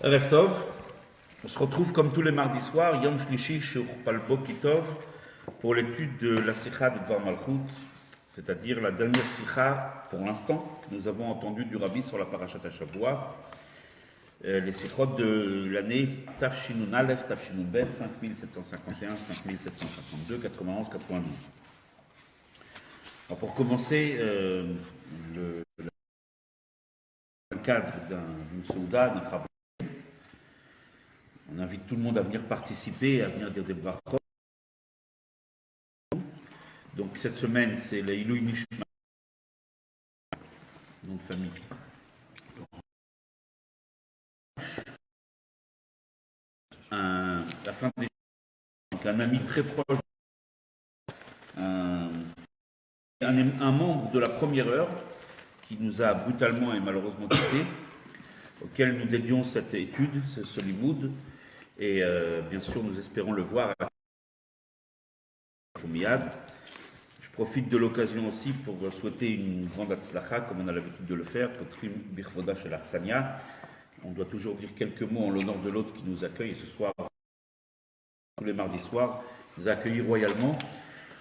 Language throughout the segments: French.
Erev Tov, on se retrouve comme tous les mardis soirs, Yom Shlishi Shur Palbo Kitov, pour l'étude de la Sikha de Dvar Malchut, c'est-à-dire la dernière Sikha, pour l'instant, que nous avons entendue du Rabbi sur la Parashat HaShavua, les Sikhot de l'année Tafshinun Aleph, Tafshinun Bet, 5751, 5752, 91, 92. Alors pour commencer, le cadre d'une Souda, d'un Chabad, on invite tout le monde à venir participer, à venir dire des brachot. Donc cette semaine, c'est les Ilui Nishma, nom de famille. La fin des donc un ami très proche, un membre de la première heure qui nous a brutalement et malheureusement quittés, auquel nous dédions cette étude, ce limoud, et bien sûr nous espérons le voir à Foumiad. Je profite de l'occasion aussi pour souhaiter une grande atzlacha, comme on a l'habitude de le faire, Potrim Birchoda Shel Arsania. On doit toujours dire quelques mots en l'honneur de l'autre qui nous accueille, et ce soir, tous les mardis soirs, nous a accueillis royalement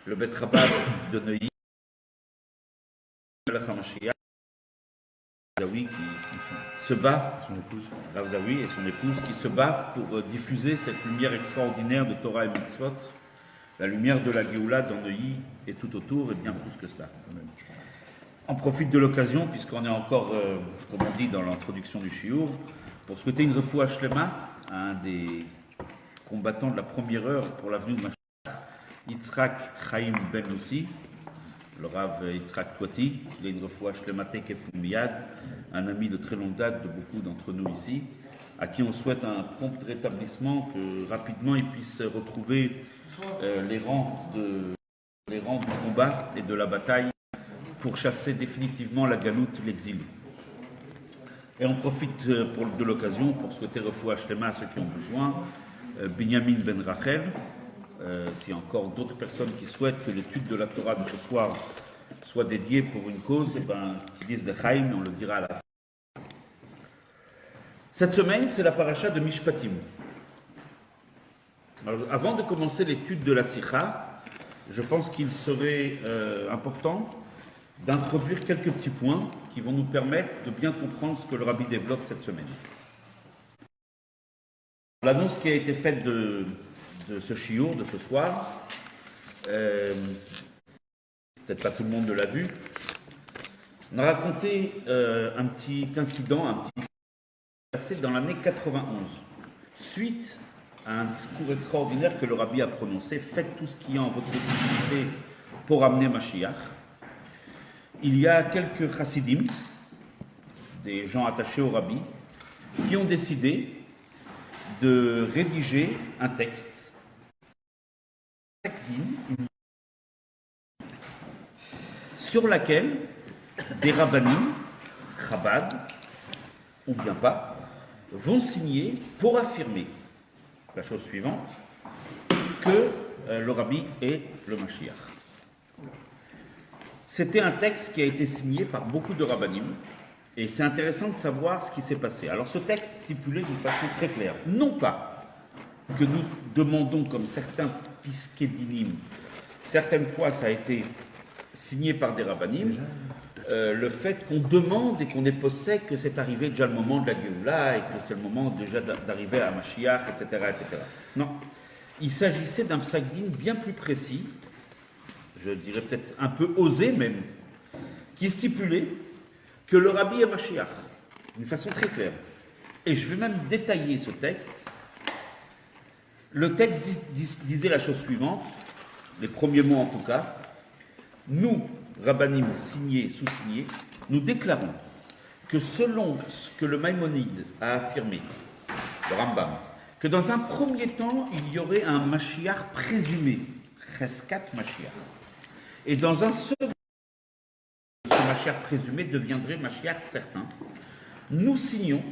le Bet Rabad de Neuilly, Melech HaMashiach, Zawi qui se bat, son épouse, Rav Zawi et son épouse, qui se bat pour diffuser cette lumière extraordinaire de Torah et Mitzvot, la lumière de la Géoula dans Neuilly et tout autour, et bien plus que cela. On profite de l'occasion, puisqu'on est encore, comme on dit dans l'introduction du Shiur, pour souhaiter une refoua shlema à un des combattants de la première heure pour l'avenue de Mashiach, Yitzhak Chaim Ben Lucy, le Rav Yitzhak Twati. Il est une refoua shlema tekef umiyad, un ami de très longue date de beaucoup d'entre nous ici, à qui on souhaite un prompt rétablissement, que rapidement il puisse retrouver les rangs du combat et de la bataille pour chasser définitivement la galoute, l'exil. Et on profite de l'occasion pour souhaiter refoua shlema à ceux qui ont besoin. Binyamin Ben Rachel, s'il y a encore d'autres personnes qui souhaitent que l'étude de la Torah de ce soir soit dédiée pour une cause, qui disent de Chaim, on le dira à la fin. Cette semaine, c'est la paracha de Mishpatim. Alors, avant de commencer l'étude de la Sikha, je pense qu'il serait important d'introduire quelques petits points qui vont nous permettre de bien comprendre ce que le Rabbi développe cette semaine. L'annonce qui a été faite de ce shiur, de ce soir, peut-être pas tout le monde l'a vu, on a raconté un petit incident, un petit passé dans l'année 91, suite à un discours extraordinaire que le Rabbi a prononcé: faites tout ce qui est en votre possibilité pour amener Mashiach. Il y a quelques chassidim, des gens attachés au Rabbi, qui ont décidé de rédiger un texte sur laquelle des rabbanim, Chabad, ou bien pas, vont signer pour affirmer la chose suivante, que le Rabbi est le Mashiach. C'était un texte qui a été signé par beaucoup de rabbanim, et c'est intéressant de savoir ce qui s'est passé. Alors ce texte stipulait d'une façon très claire, non pas que nous demandons comme certains piskédinim, certaines fois ça a été signé par des rabbanim, le fait qu'on demande et qu'on époussait que c'est arrivé déjà le moment de la Géoula et que c'est le moment déjà d'arriver à Mashiach, etc., etc. Non, il s'agissait d'un psagdin bien plus précis, je dirais peut-être un peu osé même, qui stipulait que le Rabbi est Mashiach, d'une façon très claire. Et je vais même détailler ce texte. Le texte disait la chose suivante, les premiers mots en tout cas: nous, rabbanim signés, sous-signés, nous déclarons que selon ce que le Maïmonide a affirmé, le Rambam, que dans un premier temps, il y aurait un Mashiach présumé, Cheskat Mashiach. Et dans un second, ce Mashiach présumé deviendrait Mashiach certain. Nous signons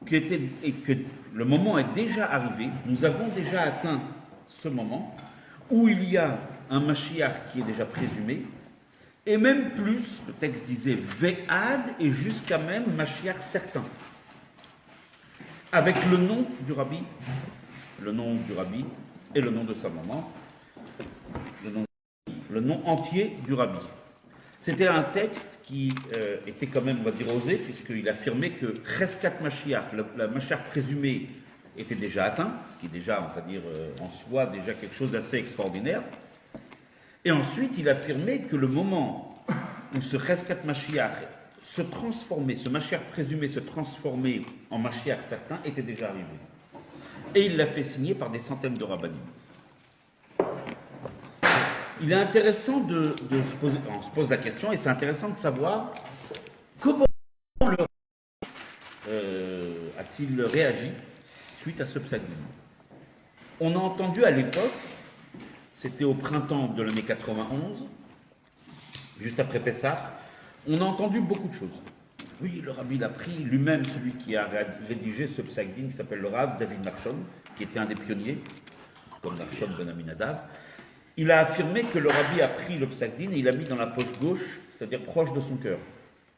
que le moment est déjà arrivé, nous avons déjà atteint ce moment où il y a un Mashiach qui est déjà présumé, et même plus, le texte disait Ve'ad, et jusqu'à même Mashiach certain. avec le nom du rabbi et le nom de sa maman, le nom entier du rabbi. C'était un texte qui était quand même, on va dire, osé, puisqu'il affirmait que Cheskat Mashiach, la Mashiach présumée, était déjà atteint, ce qui est déjà, on va dire, en soi, déjà quelque chose d'assez extraordinaire. Et ensuite, il affirmait que le moment où ce Cheskat Mashiach se transformait, ce Mashiach présumé se transformait en Mashiach certain, était déjà arrivé. Et il l'a fait signer par des centaines de rabbinim. Il est intéressant de se poser, on se pose la question, et c'est intéressant de savoir comment a-t-il réagi suite à ce psagdim. On a entendu à l'époque, c'était au printemps de l'année 91, juste après Pessah, on a entendu beaucoup de choses. Oui, le rabbi l'a pris, lui-même, celui qui a rédigé ce psagdim, qui s'appelle le Rav David Nachshon, qui était un des pionniers, comme Nachshon ben Aminadav. Il a affirmé que le rabbi a pris le psagdim et il l'a mis dans la poche gauche, c'est-à-dire proche de son cœur.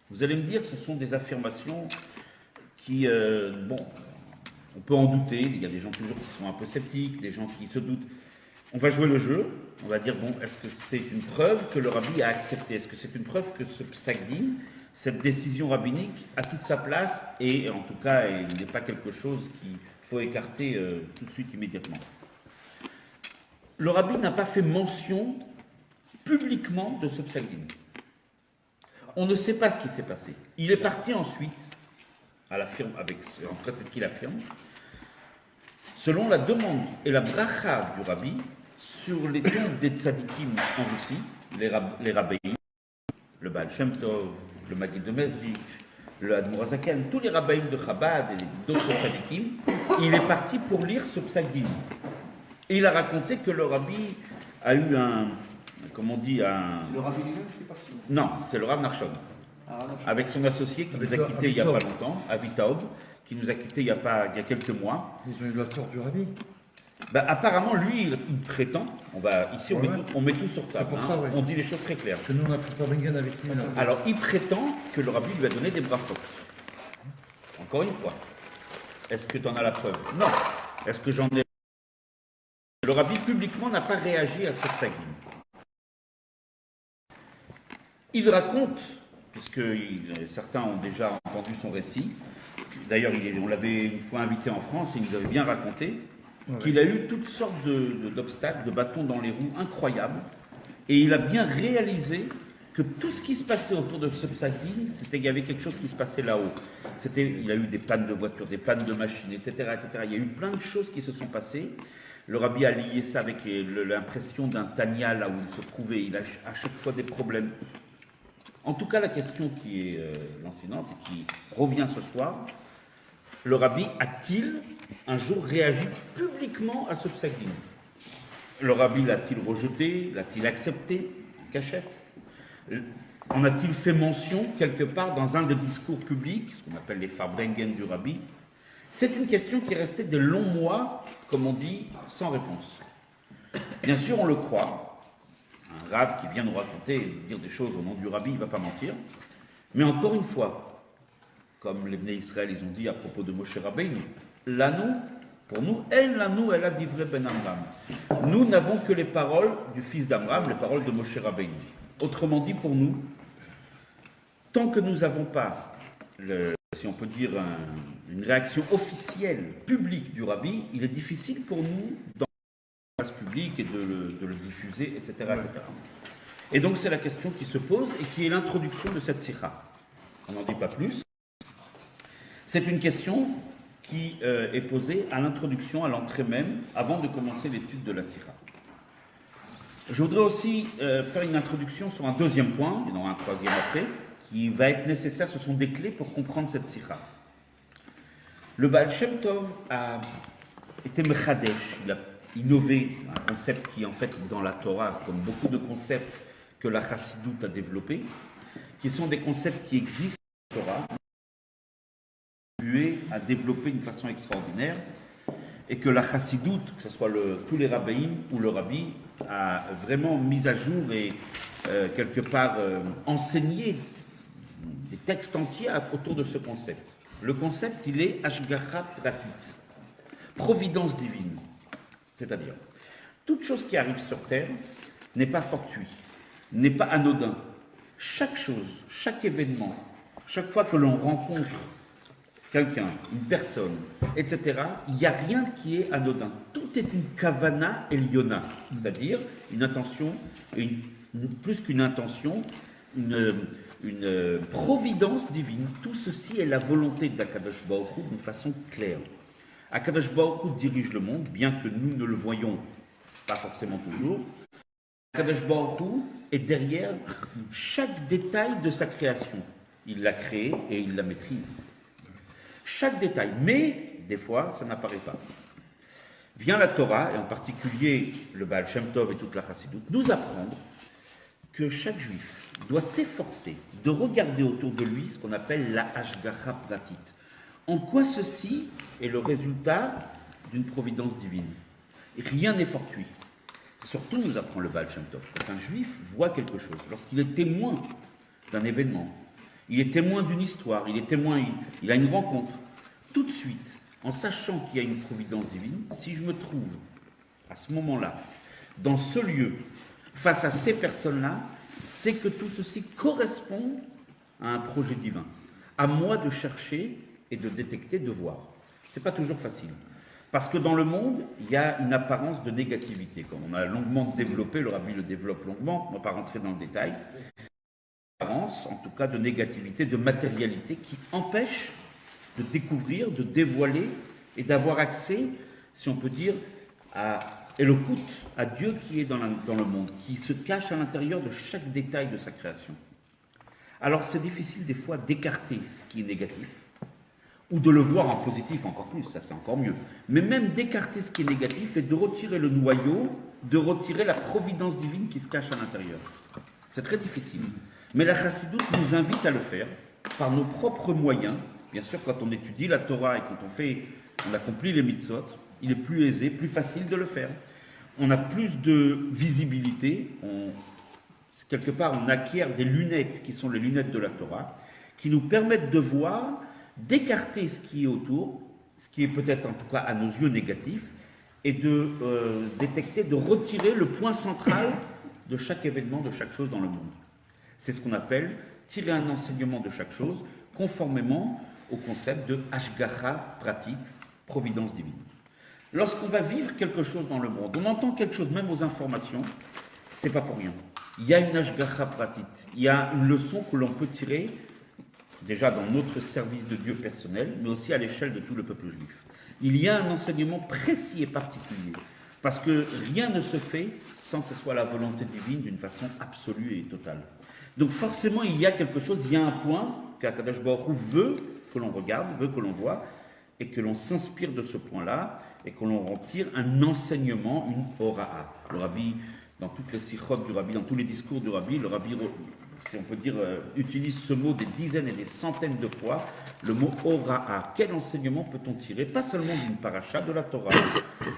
Vous allez me dire, ce sont des affirmations qui, bon, on peut en douter, il y a des gens toujours qui sont un peu sceptiques, des gens qui se doutent. On va jouer le jeu, on va dire, bon, est-ce que c'est une preuve que le rabbi a accepté? Est-ce que c'est une preuve que ce psagdim, cette décision rabbinique, a toute sa place et en tout cas, il n'est pas quelque chose qu'il faut écarter tout de suite, immédiatement? Le rabbi n'a pas fait mention publiquement de ce psagdim. On ne sait pas ce qui s'est passé. Il est parti ensuite, en fait c'est ce qu'il affirme, selon la demande et la bracha du rabbi sur les tombes des tzadikim en Russie, les rabbins, le Baal Shem Tov, le Maguid de Mezrich, le Admor HaZaken, tous les rabbins de Chabad et d'autres tzadikim, il est parti pour lire ce psagdim. Et il a raconté que le rabbi a eu comment on dit, C'est le rabbi lui-même qui est parti? Non, c'est le Rav Nachshon. Avec son associé qui nous a quittés il n'y a pas longtemps, Avi Taub, qui nous a quittés il y a quelques mois. Ils ont eu l'accord du rabbi. Ben, apparemment, lui, il prétend, ici on met tout sur table, ça, ouais. On dit les choses très claires. Que nous on a pris Babingen avec lui. Alors, il prétend que le rabbi lui a donné des brachot. Encore une fois, est-ce que tu en as la preuve? Non. Est-ce que j'en ai? Le rabbi publiquement n'a pas réagi à ce psagdim. Il raconte, puisque certains ont déjà entendu son récit, d'ailleurs on l'avait une fois invité en France et il nous avait bien raconté, qu'il a eu toutes sortes d'obstacles, de bâtons dans les roues incroyables, et il a bien réalisé que tout ce qui se passait autour de ce psagdim, c'était qu'il y avait quelque chose qui se passait là-haut. Il a eu des pannes de voitures, des pannes de machines, etc., etc. Il y a eu plein de choses qui se sont passées. Le rabbi a lié ça avec l'impression d'un Tania là où il se trouvait. Il a à chaque fois des problèmes. En tout cas, la question qui est lancinante et qui revient ce soir, le rabbi a-t-il un jour réagi publiquement à ce psagdim? Le rabbi l'a-t-il rejeté? L'a-t-il accepté? En cachette? En a-t-il fait mention quelque part dans un des discours publics, ce qu'on appelle les Farbrengen du rabbi? C'est une question qui est restée de longs mois, comme on dit, sans réponse. Bien sûr, on le croit. Un rave qui vient nous raconter et dire des choses au nom du rabbi, il ne va pas mentir. Mais encore une fois, comme les Bnei Israël, ils ont dit à propos de Moshe Rabbeinu, l'annou, pour nous, elle a divré ben Amram. Nous n'avons que les paroles du fils d'Amram, les paroles de Moshe Rabbeinu. Autrement dit, pour nous, tant que nous n'avons pas, si on peut dire, une réaction officielle, publique du rabbi, il est difficile pour nous dans la place publique et de le diffuser, etc., etc. Et donc c'est la question qui se pose et qui est l'introduction de cette sikha. On n'en dit pas plus. C'est une question qui est posée à l'introduction, à l'entrée même, avant de commencer l'étude de la sikha. Je voudrais aussi faire une introduction sur un deuxième point, et non un troisième après, qui va être nécessaire. Ce sont des clés pour comprendre cette sikha. Le Baal Shem Tov a été mechadesh, il a innové un concept qui, en fait, dans la Torah, comme beaucoup de concepts que la Chassidoute a développés, qui sont des concepts qui existent dans la Torah, à développer d'une façon extraordinaire, et que la Chassidoute, que ce soit tous les rabbins ou le rabbi, a vraiment mis à jour et quelque part enseigné des textes entiers autour de ce concept. Le concept, il est Ashgacha Pratit, providence divine. C'est-à-dire, toute chose qui arrive sur Terre n'est pas fortuite, n'est pas anodin. Chaque chose, chaque événement, chaque fois que l'on rencontre quelqu'un, une personne, etc., il n'y a rien qui est anodin. Tout est une kavana eliona, c'est-à-dire une intention, plus qu'une intention, une providence divine. Tout ceci est la volonté d'Akadosh Baruch Hu d'une façon claire. Akadosh Baruch Hu dirige le monde, bien que nous ne le voyons pas forcément toujours. Akadosh Baruch Hu est derrière chaque détail de sa création. Il l'a créé et il la maîtrise. Chaque détail, mais des fois, ça n'apparaît pas. Vient la Torah, et en particulier le Baal Shem Tov et toute la Chassidoute, nous apprendre que chaque juif doit s'efforcer de regarder autour de lui ce qu'on appelle la Ashgacha Pratit. En quoi ceci est le résultat d'une providence divine? Rien n'est fortuit. Surtout, nous apprend le Baal Shem Tov, quand un juif voit quelque chose, lorsqu'il est témoin d'un événement, il est témoin d'une histoire, il est témoin, il a une rencontre. Tout de suite, en sachant qu'il y a une providence divine, si je me trouve à ce moment-là, dans ce lieu, face à ces personnes-là, c'est que tout ceci correspond à un projet divin. À moi de chercher et de détecter, de voir. Ce n'est pas toujours facile. Parce que dans le monde, il y a une apparence de négativité. Comme on a longuement développé, le Rabbi le développe longuement, on ne va pas rentrer dans le détail. En tout cas de négativité, de matérialité qui empêche de découvrir, de dévoiler et d'avoir accès, si on peut dire, à Elokut, à Dieu qui est dans le monde, qui se cache à l'intérieur de chaque détail de sa création. Alors c'est difficile des fois d'écarter ce qui est négatif, ou de le voir en positif encore plus, ça c'est encore mieux. Mais même d'écarter ce qui est négatif et de retirer le noyau, de retirer la providence divine qui se cache à l'intérieur. C'est très difficile. Mais la Chassidoute nous invite à le faire par nos propres moyens. Bien sûr, quand on étudie la Torah et quand on accomplit les mitzvot, il est plus aisé, plus facile de le faire. On a plus de visibilité. Quelque part, on acquiert des lunettes qui sont les lunettes de la Torah, qui nous permettent de voir, d'écarter ce qui est autour, ce qui est peut-être en tout cas à nos yeux négatif, et de détecter, de retirer le point central de chaque événement, de chaque chose dans le monde. C'est ce qu'on appelle tirer un enseignement de chaque chose, conformément au concept de Ashgacha Pratit, providence divine. Lorsqu'on va vivre quelque chose dans le monde, on entend quelque chose, même aux informations, c'est pas pour rien. Il y a une Ashgacha Pratit, il y a une leçon que l'on peut tirer, déjà dans notre service de Dieu personnel, mais aussi à l'échelle de tout le peuple juif. Il y a un enseignement précis et particulier, parce que rien ne se fait sans que ce soit la volonté divine d'une façon absolue et totale. Donc forcément, il y a quelque chose, il y a un point qu'Akadosh Baruch Hu veut que l'on regarde, veut que l'on voit, et que l'on s'inspire de ce point-là, et que l'on retire un enseignement, une ora'a. Le Rabbi, dans toutes les sikhot du Rabbi, dans tous les discours du Rabbi, le Rabbi, si on peut dire, utilise ce mot des dizaines et des centaines de fois, le mot ora'a. Quel enseignement peut-on tirer? Pas seulement d'une paracha de la Torah,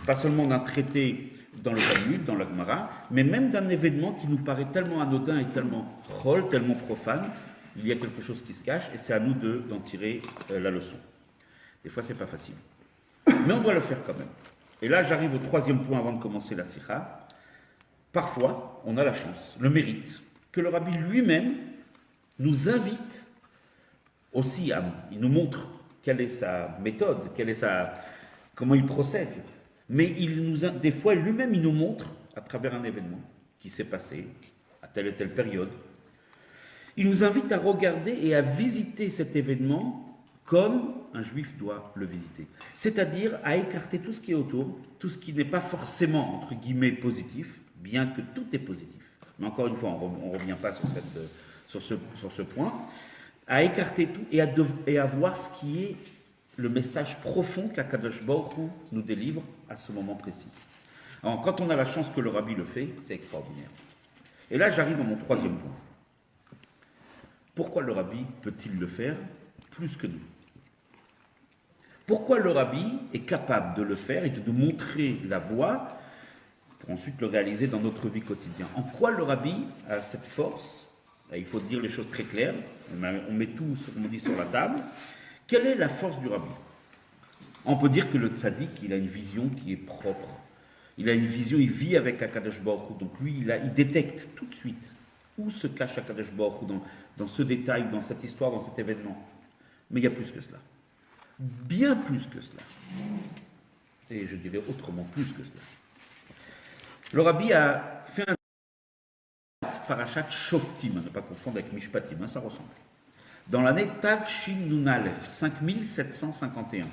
pas seulement d'un traité dans le Talmud, dans la Gemara, mais même d'un événement qui nous paraît tellement anodin et tellement drôle, tellement profane. Il y a quelque chose qui se cache et c'est à nous d'en tirer la leçon. Des fois, c'est pas facile. Mais on doit le faire quand même. Et là, j'arrive au troisième point avant de commencer la sikha. Parfois, on a la chance, le mérite, que le Rabbi lui-même nous invite aussi il nous montre quelle est sa méthode, comment il procède. Mais des fois, lui-même, il nous montre, à travers un événement qui s'est passé à telle et telle période, il nous invite à regarder et à visiter cet événement comme un juif doit le visiter. C'est-à-dire à écarter tout ce qui est autour, tout ce qui n'est pas forcément, entre guillemets, positif, bien que tout est positif. Mais encore une fois, on ne revient pas sur ce point. À écarter tout et à voir ce qui est le message profond qu'Akadosh Baruch Hu nous délivre à ce moment précis. Alors, quand on a la chance que le Rabbi le fait, c'est extraordinaire. Et là, j'arrive à mon troisième point. Pourquoi le Rabbi peut-il le faire plus que nous? Pourquoi le Rabbi est capable de le faire et de nous montrer la voie pour ensuite le réaliser dans notre vie quotidienne? En quoi le Rabbi a cette force? Il faut dire les choses très claires. On met tout, comme on dit, sur la table. Quelle est la force du rabbi? On peut dire que le tzaddik, il a une vision qui est propre. Il a une vision, il vit avec Akadosh Baruch Hu. Donc lui, il détecte tout de suite où se cache Akadosh Baruch Hu dans ce détail, dans cette histoire, dans cet événement. Mais il y a plus que cela. Bien plus que cela. Et je dirais autrement, plus que cela. Le rabbi a fait un parachat Shoftim, à ne pas confondre avec Mishpatim, hein, ça ressemble. Dans l'année Tav Shin Nun Aleph, 5751.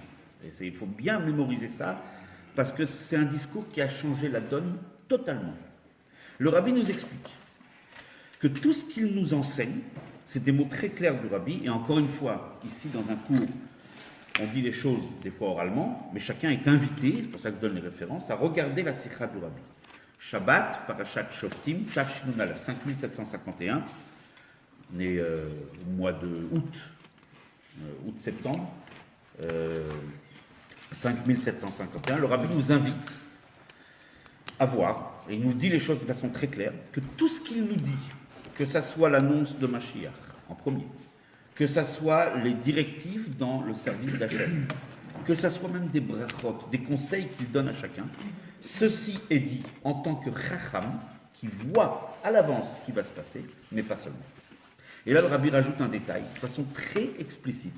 Et il faut bien mémoriser ça, parce que c'est un discours qui a changé la donne totalement. Le rabbi nous explique que tout ce qu'il nous enseigne, c'est des mots très clairs du rabbi, et encore une fois, ici dans un cours, on dit les choses des fois oralement, mais chacun est invité, c'est pour ça que je donne les références, à regarder la sikha du rabbi. Shabbat, Parashat Shoftim, Tav Shin Nun Aleph, 5751, né au mois de août-septembre, 5751, le rabbi nous invite à voir, et il nous dit les choses de façon très claire, que tout ce qu'il nous dit, que ça soit l'annonce de Mashiach en premier, que ça soit les directives dans le service d'Hachem, que ça soit même des brachot, des conseils qu'il donne à chacun, ceci est dit en tant que chacham, qui voit à l'avance ce qui va se passer, mais pas seulement. Et là, le rabbi rajoute un détail, de façon très explicite.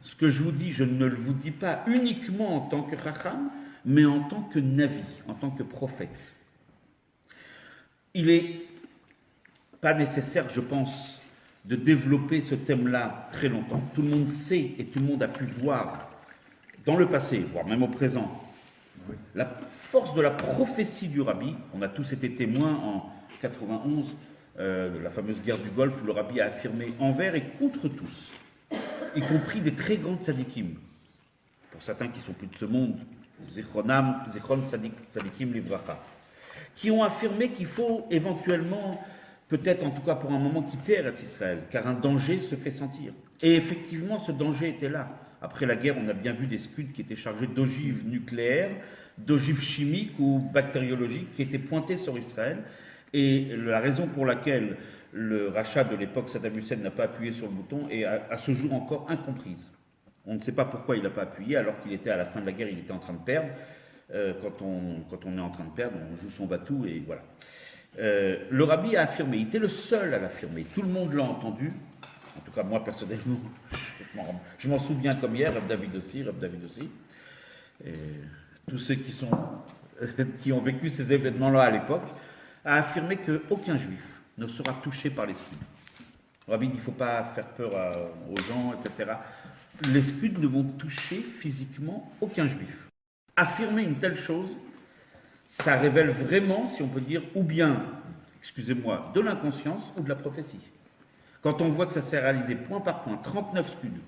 Ce que je vous dis, je ne le vous dis pas uniquement en tant que chacham, mais en tant que navi, en tant que prophète. Il n'est pas nécessaire, je pense, de développer ce thème-là très longtemps. Tout le monde sait et tout le monde a pu voir dans le passé, voire même au présent, la force de la prophétie du rabbi. On a tous été témoins en 91 de la fameuse guerre du Golfe où le rabbi a affirmé envers et contre tous, y compris des très grands tzadikim. Pour certains qui sont plus de ce monde, Zichron tzadikim livracha, qui ont affirmé qu'il faut éventuellement, peut-être en tout cas pour un moment, quitter Eretz Israël, car un danger se fait sentir. Et effectivement, ce danger était là. Après la guerre, on a bien vu des scuds qui étaient chargés d'ogives nucléaires, d'ogives chimiques ou bactériologiques qui étaient pointés sur Israël. Et la raison pour laquelle le rachat de l'époque Saddam Hussein n'a pas appuyé sur le bouton est à ce jour encore incomprise. On ne sait pas pourquoi il n'a pas appuyé alors qu'il était à la fin de la guerre, il était en train de perdre. Quand on est en train de perdre, on joue son bateau et voilà. Le rabbi a affirmé, il était le seul à l'affirmer, tout le monde l'a entendu, en tout cas moi personnellement, je m'en souviens comme hier, Reb David aussi, et tous ceux qui ont vécu ces événements-là à l'époque, a affirmé qu'aucun juif ne sera touché par les scuds. Le rabbi dit qu'il ne faut pas faire peur aux gens, etc. Les scuds ne vont toucher physiquement aucun juif. Affirmer une telle chose, ça révèle vraiment, si on peut dire, ou bien, excusez-moi, de l'inconscience ou de la prophétie. Quand on voit que ça s'est réalisé point par point, 39 scuds,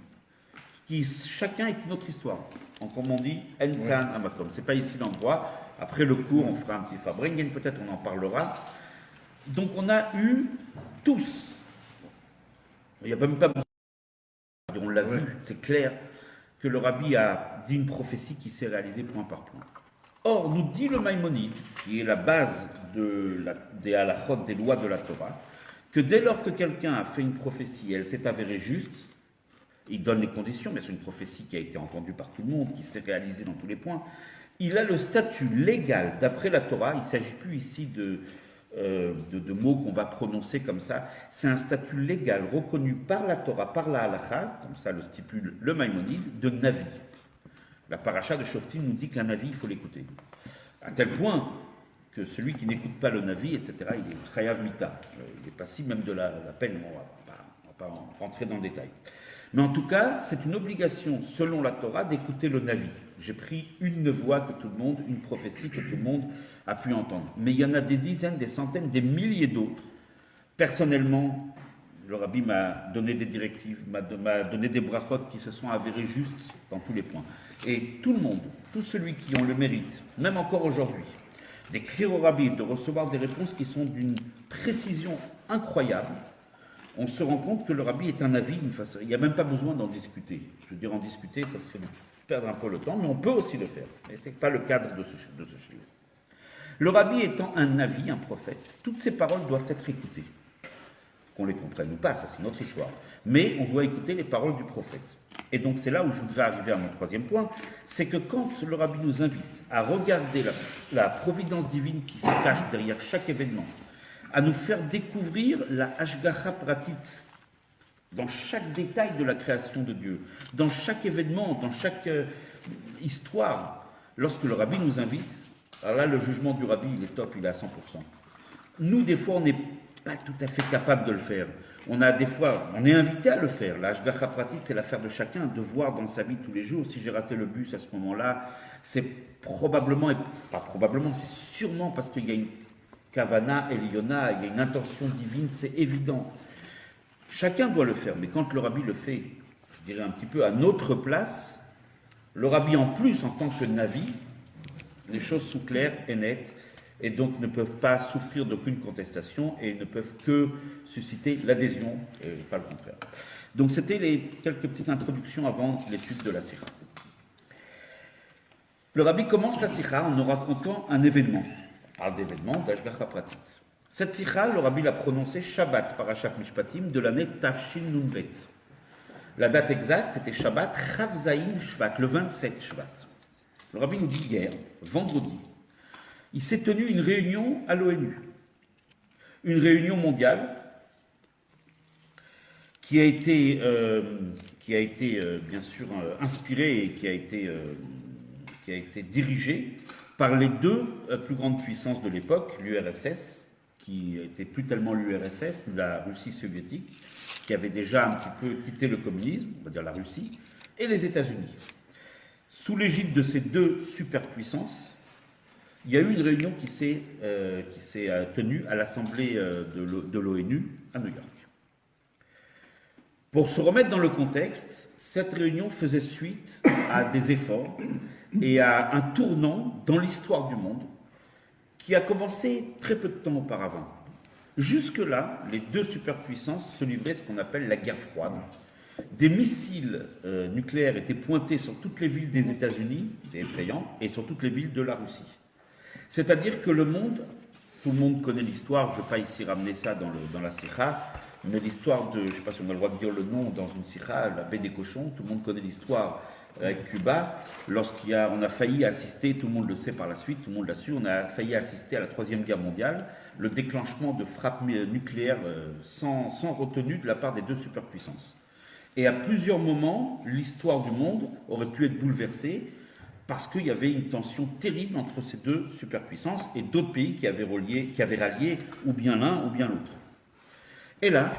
qui chacun est une autre histoire. Donc, comme on dit, Enkan Amakom. C'est pas ici l'endroit. Après le cours, on fera un petit Fabringen, peut-être on en parlera. Donc, on a eu tous, il n'y a même pas besoin, on l'a vu, c'est clair, que le rabbi a dit une prophétie qui s'est réalisée point par point. Or, nous dit le Maïmonide, qui est la base des halachot, des lois de la Torah, que dès lors que quelqu'un a fait une prophétie, elle s'est avérée juste, il donne les conditions, mais c'est une prophétie qui a été entendue par tout le monde, qui s'est réalisée dans tous les points, il a le statut légal, d'après la Torah, il ne s'agit plus ici de mots qu'on va prononcer comme ça, c'est un statut légal reconnu par la Torah, par la halacha, comme ça le stipule le Maïmonide, de Navi. La paracha de Shoftim nous dit qu'un Navi, il faut l'écouter. À tel point que celui qui n'écoute pas le Navi, etc., il est chayav mita. Il est passible même de la peine, on ne va pas rentrer dans le détail. Mais en tout cas, c'est une obligation, selon la Torah, d'écouter le Navi. J'ai pris une voix que tout le monde, une prophétie que tout le monde a pu entendre. Mais il y en a des dizaines, des centaines, des milliers d'autres. Personnellement, le rabbi m'a donné des directives, m'a donné des brachot qui se sont avérés justes dans tous les points. Et tout le monde, tous ceux qui ont le mérite, même encore aujourd'hui, d'écrire au rabbi, de recevoir des réponses qui sont d'une précision incroyable, on se rend compte que le rabbi est un avis d'une façon. Il n'y a même pas besoin d'en discuter. Je veux dire, en discuter, ça serait perdre un peu le temps, mais on peut aussi le faire. Mais ce n'est pas le cadre de ce chiffre. Le rabbi étant un avis, un prophète, toutes ces paroles doivent être écoutées. Qu'on les comprenne ou pas, ça c'est notre histoire. Mais on doit écouter les paroles du prophète. Et donc c'est là où je voudrais arriver à mon troisième point, c'est que quand le rabbi nous invite à regarder la providence divine qui se cache derrière chaque événement, à nous faire découvrir la Hashgacha Pratit dans chaque détail de la création de Dieu, dans chaque événement, dans chaque histoire, lorsque le rabbi nous invite, alors là le jugement du rabbi il est top, il est à 100%. Nous des fois on n'est pas tout à fait capable de le faire. On est invité à le faire. La Hashgacha Pratit, c'est l'affaire de chacun, de voir dans sa vie tous les jours. Si j'ai raté le bus à ce moment-là, c'est probablement, et pas probablement, c'est sûrement parce qu'il y a une Kavana, Eliona, il y a une intention divine, c'est évident. Chacun doit le faire, mais quand le rabbi le fait, je dirais un petit peu à notre place, le rabbi en plus, en tant que Navi, les choses sont claires et nettes, et donc ne peuvent pas souffrir d'aucune contestation et ne peuvent que susciter l'adhésion et pas le contraire. Donc c'était les quelques petites introductions avant l'étude de la Sikha. Le rabbi commence la Sikha en nous racontant un événement, d'événement d'Hashgacha Pratit. Cette Sikha, le rabbi l'a prononcée Shabbat Parashat Mishpatim de l'année Tafshin Nunvet. La date exacte était Shabbat Chavzaïn Shvat, le 27 Shvat. Le rabbi nous dit hier, vendredi, il s'est tenu une réunion à l'ONU, une réunion mondiale qui a été bien sûr inspirée et qui a été dirigée par les deux plus grandes puissances de l'époque, l'URSS, qui n'était plus tellement l'URSS, la Russie soviétique, qui avait déjà un petit peu quitté le communisme, on va dire la Russie, et les États-Unis. Sous l'égide de ces deux superpuissances, il y a eu une réunion qui s'est tenue à l'Assemblée de l'ONU à New York. Pour se remettre dans le contexte, cette réunion faisait suite à des efforts et à un tournant dans l'histoire du monde qui a commencé très peu de temps auparavant. Jusque-là, les deux superpuissances se livraient ce qu'on appelle la guerre froide. Des missiles nucléaires étaient pointés sur toutes les villes des États-Unis, c'est effrayant, et sur toutes les villes de la Russie. C'est-à-dire que le monde, tout le monde connaît l'histoire, je ne vais pas ici ramener ça dans la Sikha, mais l'histoire de, je ne sais pas si on a le droit de dire le nom dans une Sikha, la baie des cochons, tout le monde connaît l'histoire avec Cuba, on a failli assister, tout le monde le sait par la suite, tout le monde l'a su, on a failli assister à la Troisième Guerre mondiale, le déclenchement de frappes nucléaires sans retenue de la part des deux superpuissances. Et à plusieurs moments, l'histoire du monde aurait pu être bouleversée parce qu'il y avait une tension terrible entre ces deux superpuissances et d'autres pays qui avaient rallié ou bien l'un ou bien l'autre. Et là,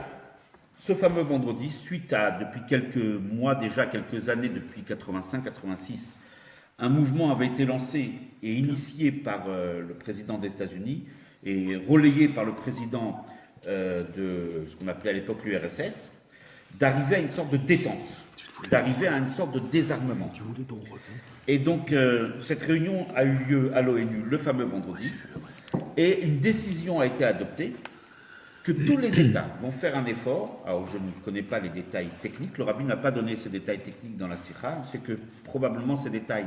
ce fameux vendredi, suite à, depuis quelques mois déjà, quelques années, depuis 85-86, un mouvement avait été lancé et initié par le président des États-Unis et relayé par le président de ce qu'on appelait à l'époque l'URSS, d'arriver à une sorte de détente, d'arriver à une sorte de désarmement. Et donc, cette réunion a eu lieu à l'ONU le fameux vendredi, et une décision a été adoptée que tous les États vont faire un effort. Alors, je ne connais pas les détails techniques, le rabbi n'a pas donné ces détails techniques dans la Sikha, c'est que probablement ces détails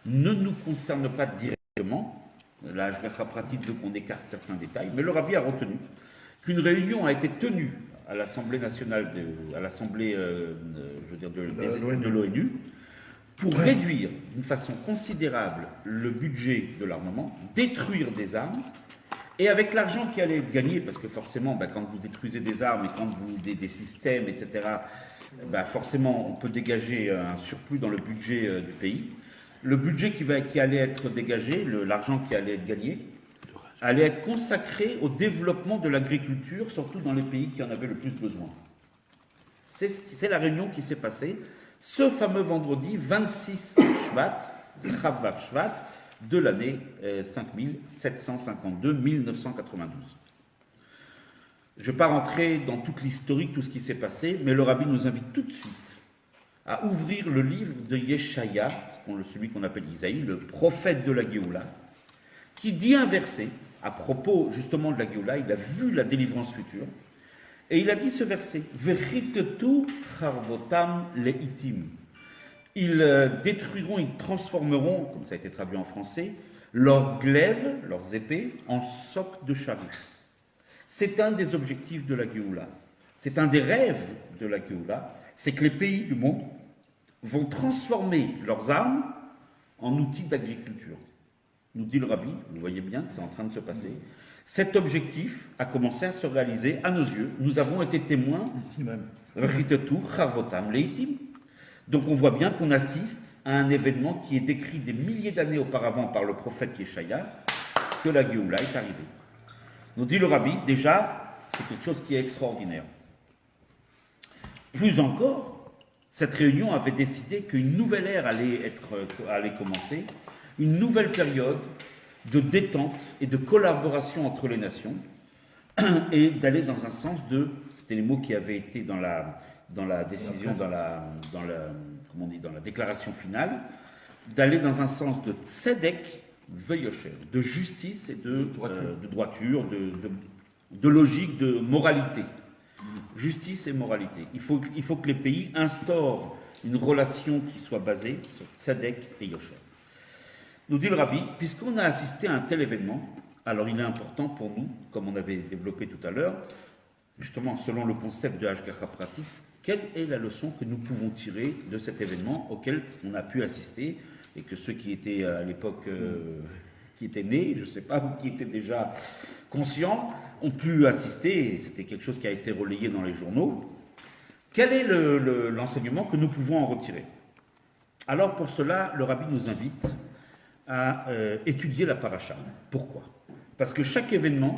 ne nous concernent pas directement. La Hashgacha Pratit veut qu'on écarte certains détails, mais le rabbi a retenu qu'une réunion a été tenue à l'Assemblée nationale, à l'Assemblée de l'ONU, pour réduire d'une façon considérable le budget de l'armement, détruire des armes, et avec l'argent qui allait être gagné, parce que forcément, quand vous détruisez des armes et quand vous des systèmes, etc., forcément, on peut dégager un surplus dans le budget du pays. Le budget qui allait être dégagé, l'argent qui allait être gagné, allait être consacré au développement de l'agriculture, surtout dans les pays qui en avaient le plus besoin. C'est la réunion qui s'est passée ce fameux vendredi 26 Shvat, Chavav Shvat, de l'année 5752, 1992. Je ne vais pas rentrer dans toute l'historique, tout ce qui s'est passé, mais le rabbi nous invite tout de suite à ouvrir le livre de Yeshaya, celui qu'on appelle Isaïe, le prophète de la Géoula, qui dit un verset à propos justement de la Géoula. Il a vu la délivrance future et il a dit ce verset: Vechitetu charvotam leitim. Ils détruiront, ils transformeront, comme ça a été traduit en français, leurs glaives, leurs épées, en socs de charrue. C'est un des objectifs de la Géoula. C'est un des rêves de la Géoula, c'est que les pays du monde vont transformer leurs armes en outils d'agriculture. Nous dit le rabbi, vous voyez bien que c'est en train de se passer. Cet objectif a commencé à se réaliser à nos yeux. Nous avons été témoins. Ici même. Donc on voit bien qu'on assiste à un événement qui est décrit des milliers d'années auparavant par le prophète Yeshaya, que la Géoula est arrivée. Nous dit le rabbi, déjà, c'est quelque chose qui est extraordinaire. Plus encore, cette réunion avait décidé qu'une nouvelle ère allait commencer, une nouvelle période de détente et de collaboration entre les nations, et d'aller dans un sens de, c'était les mots qui avaient été dans la décision, dans la déclaration finale, d'aller dans un sens de tzedek veyosher, de justice et de droiture, de logique, de moralité. Justice et moralité. Il faut que les pays instaurent une relation qui soit basée sur tzedek et yosher. Nous dit le rabbi, puisqu'on a assisté à un tel événement, alors il est important pour nous, comme on avait développé tout à l'heure, justement selon le concept de Hashgacha pratique, quelle est la leçon que nous pouvons tirer de cet événement auquel on a pu assister et que ceux qui étaient à l'époque, qui étaient nés, je ne sais pas, ou qui étaient déjà conscients, ont pu assister, et c'était quelque chose qui a été relayé dans les journaux. Quel est l'enseignement que nous pouvons en retirer? Alors pour cela, le rabbi nous invite à étudier la paracha. Pourquoi? Parce que chaque événement,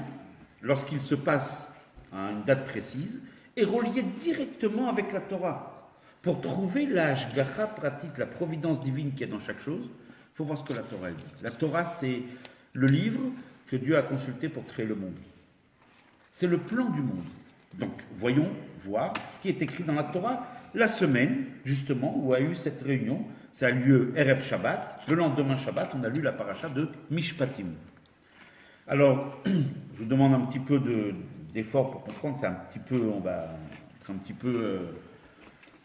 lorsqu'il se passe à une date précise, est relié directement avec la Torah. Pour trouver la Hashgacha pratique, la providence divine qu'il y a dans chaque chose, il faut voir ce que la Torah dit. La Torah, c'est le livre que Dieu a consulté pour créer le monde. C'est le plan du monde. Donc, voyons voir ce qui est écrit dans la Torah la semaine, justement, où a eu cette réunion. Ça a lieu Erev Shabbat. Le lendemain Shabbat, on a lu la paracha de Mishpatim. Alors, je vous demande un petit peu d'effort pour comprendre. C'est un petit peu, on va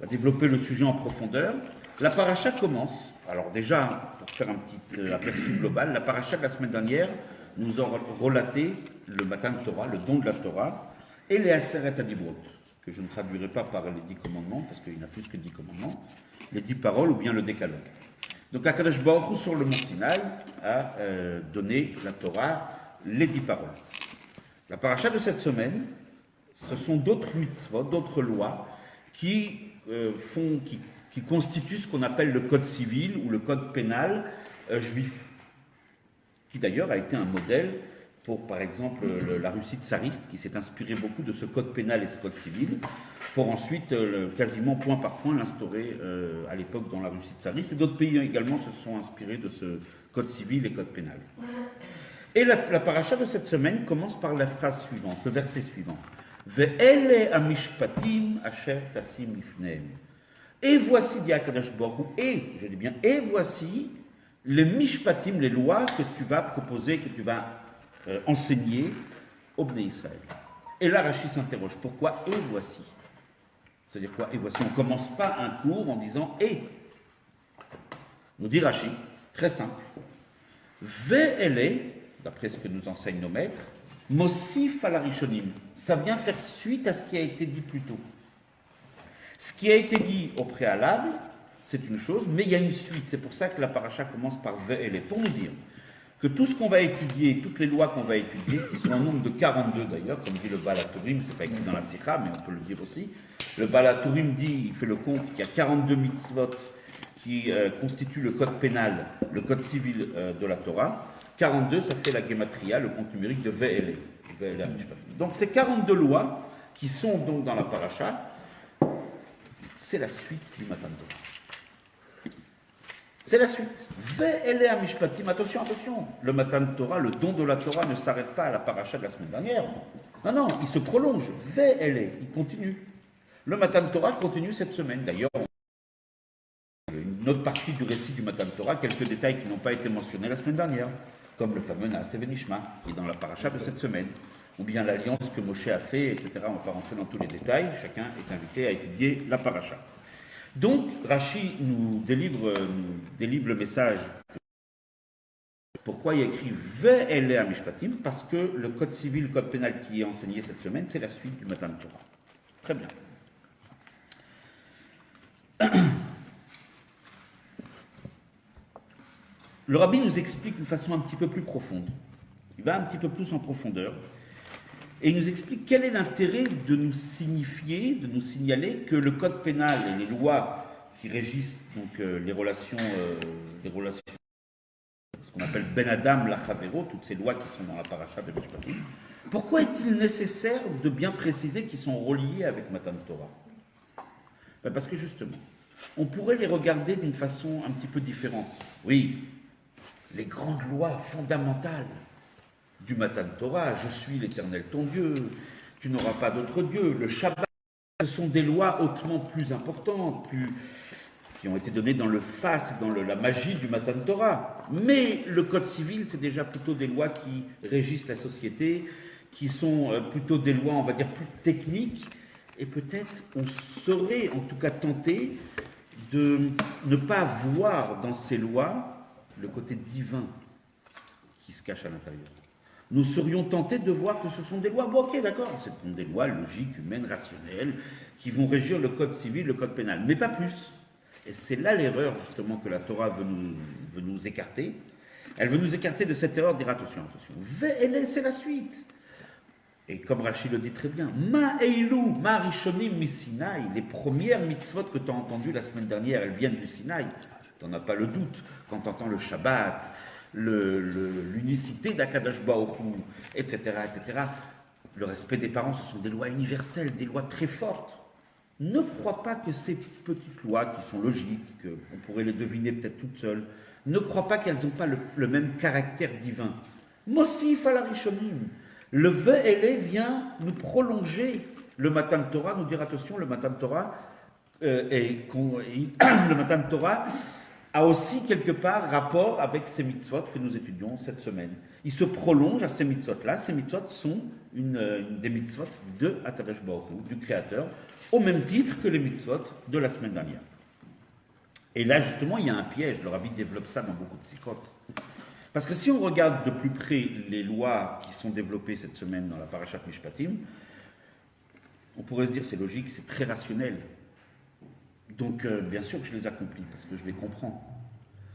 développer le sujet en profondeur. La paracha commence. Alors déjà, pour faire un petit aperçu global, la paracha de la semaine dernière nous a relaté le Matan Torah, le don de la Torah, et les Aseret Adibrot, que je ne traduirai pas par les 10 commandements, parce qu'il y en a plus que 10 commandements, les 10 paroles ou bien le décalogue. Donc Akadosh Baruch Hu, sur le mont Sinaï, a donné la Torah, les 10 paroles. La paracha de cette semaine, ce sont d'autres mitzvot, d'autres lois qui constituent ce qu'on appelle le code civil ou le code pénal juif, qui d'ailleurs a été un modèle pour, par exemple, la Russie tsariste, qui s'est inspirée beaucoup de ce code pénal et ce code civil, pour ensuite, quasiment point par point, l'instaurer à l'époque dans la Russie tsariste. Et d'autres pays également se sont inspirés de ce code civil et code pénal. Et la paracha de cette semaine commence par la phrase suivante, le verset suivant. Ve'ele amishpatim asher tasim lifnehem. Et voici, dit Akadosh Baruch Hu, je dis bien, et voici les mishpatim, les lois que tu vas proposer, que tu vas enseigner au Bnei Israël. Et là, Rashi s'interroge, pourquoi et voici? C'est-à-dire quoi? Et voici, on ne commence pas un cours en disant et. Nous dit Rashi, très simple. Ve'ele, d'après ce que nous enseignent nos maîtres, Mosif à la Rishonim. Ça vient faire suite à ce qui a été dit plus tôt. Ce qui a été dit au préalable, c'est une chose, mais il y a une suite. C'est pour ça que la paracha commence par Ve'ele, pour nous dire que tout ce qu'on va étudier, toutes les lois qu'on va étudier, qui sont en nombre de 42 d'ailleurs, comme dit le Baal HaTurim, c'est pas écrit dans la Sikha, mais on peut le dire aussi. Le Baal HaTurim dit, il fait le compte qu'il y a 42 mitzvot qui constituent le code pénal, le code civil de la Torah. 42, ça fait la Gematria, le compte numérique de Ve'ele. Donc ces 42 lois qui sont donc dans la paracha, c'est la suite du Matan Torah. C'est la suite. Ve'ele amishpatim. Attention, attention. Le Matan Torah, le don de la Torah ne s'arrête pas à la paracha de la semaine dernière. Non, non, il se prolonge. Ve'ele, il continue. Le Matan Torah continue cette semaine. D'ailleurs, une autre partie du récit du Matan Torah, quelques détails qui n'ont pas été mentionnés la semaine dernière, comme le fameux Naaseh Venishma, qui est dans la paracha de cette semaine, ou bien l'alliance que Moshe a fait, etc. On ne va pas rentrer dans tous les détails, chacun est invité à étudier la paracha. Donc, Rashi nous délivre le message. Pourquoi il y a écrit Ve'ele amishpatim? Parce que le code civil, le code pénal qui est enseigné cette semaine, c'est la suite du Matan Torah. Très bien. le rabbi nous explique d'une façon un petit peu plus profonde. Il va un petit peu plus en profondeur. Et il nous explique quel est l'intérêt de nous signifier, de nous signaler que le code pénal et les lois qui régissent donc, les relations, ce qu'on appelle Ben Adam, la Chavero, toutes ces lois qui sont dans la paracha de Mishpatim, pourquoi est-il nécessaire de bien préciser qu'ils sont reliés avec Matan Torah? Ben parce que justement, on pourrait les regarder d'une façon un petit peu différente. Oui, les grandes lois fondamentales du Matan Torah, je suis l'Éternel ton Dieu, tu n'auras pas d'autre Dieu, le Shabbat, ce sont des lois hautement plus importantes, qui ont été données dans le faste, dans la magie du Matan Torah. Mais le Code civil, c'est déjà plutôt des lois qui régissent la société, qui sont plutôt des lois, on va dire, plus techniques, et peut-être on serait en tout cas tenté de ne pas voir dans ces lois le côté divin qui se cache à l'intérieur. Nous serions tentés de voir que ce sont des lois, bon, ok, d'accord, ce sont des lois logiques, humaines, rationnelles, qui vont régir le code civil, le code pénal, mais pas plus. Et c'est là l'erreur, justement, que la Torah veut nous écarter. Elle veut nous écarter de cette erreur, dire attention, c'est la suite. Et comme Rachid le dit très bien, Ma Eilu, Ma Rishonim mi Sinaï, les premières mitzvot que tu as entendues la semaine dernière, elles viennent du Sinaï. Tu n'en as pas le doute. Quand tu entends le Shabbat, l'unicité d'Akadosh Baruch Hu, etc., etc. Le respect des parents, ce sont des lois universelles, des lois très fortes. Ne crois pas que ces petites lois, qui sont logiques, qu'on pourrait les deviner peut-être toutes seules, ne crois pas qu'elles n'ont pas le même caractère divin. Mosif al Rishonim. Le Ve'ele vient nous prolonger le Matan Torah, nous dire attention, le Matan Torah, le Matan Torah a aussi quelque part rapport avec ces mitzvot que nous étudions cette semaine. Il se prolonge à ces mitzvot-là. Ces mitzvot sont une des mitzvot de Akadosh Baruch Hu, du Créateur, au même titre que les mitzvot de la semaine dernière. Et là, justement, il y a un piège. Le rabbi développe ça dans beaucoup de sikhot. Parce que si on regarde de plus près les lois qui sont développées cette semaine dans la Parashat Mishpatim, on pourrait se dire c'est logique, c'est très rationnel. Donc, bien sûr que je les accomplis, parce que je les comprends.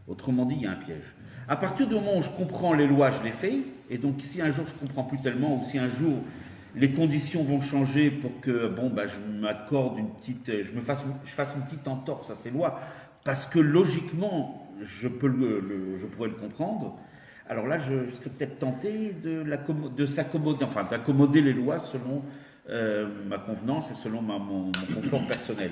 Autrement dit, il y a un piège. À partir du moment où je comprends les lois, je les fais, et donc si un jour je ne comprends plus tellement, ou si un jour les conditions vont changer pour que, je m'accorde je fasse une petite entorse à ces lois, parce que logiquement, je pourrais le comprendre, alors là, je serais peut-être tenté d'accommoder les lois selon ma convenance et selon mon confort personnel.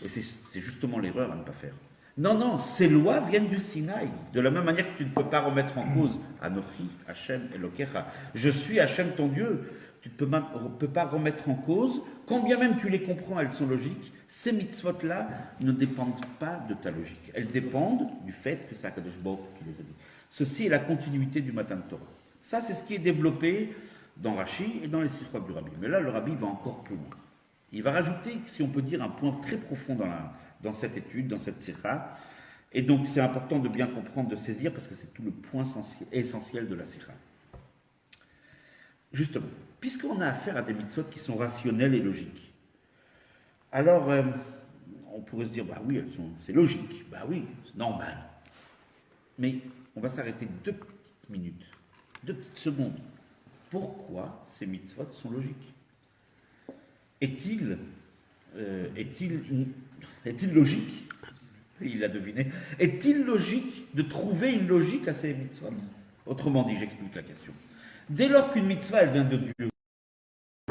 Et c'est justement l'erreur à ne pas faire. Non, ces lois viennent du Sinaï. De la même manière que tu ne peux pas remettre en cause Anochi, Hachem, Elokecha. Je suis Hachem ton Dieu. Tu ne peux pas remettre en cause, quand bien même tu les comprends, elles sont logiques. Ces mitzvot-là ne dépendent pas de ta logique. Elles dépendent du fait que c'est Akadosh Baruch Hu qui les a dit. Ceci est la continuité du Matan Torah. Ça, c'est ce qui est développé dans Rashi et dans les sikhot du Rabbi. Mais là, le Rabbi va encore plus loin. Il va rajouter, si on peut dire, un point très profond dans cette étude, dans cette sikha. Et donc, c'est important de bien comprendre, de saisir, parce que c'est tout le point essentiel de la sikha. Justement, puisqu'on a affaire à des mitzvot qui sont rationnelles et logiques, alors on pourrait se dire, oui, c'est logique, oui, c'est normal. Mais on va s'arrêter 2 petites minutes, 2 petites secondes. Pourquoi ces mitzvot sont logiques? Est-il logique? Il l'a deviné. Est-il logique de trouver une logique à ces mitzvot? Autrement dit, j'explique la question. Dès lors qu'une mitzvah, elle vient de Dieu,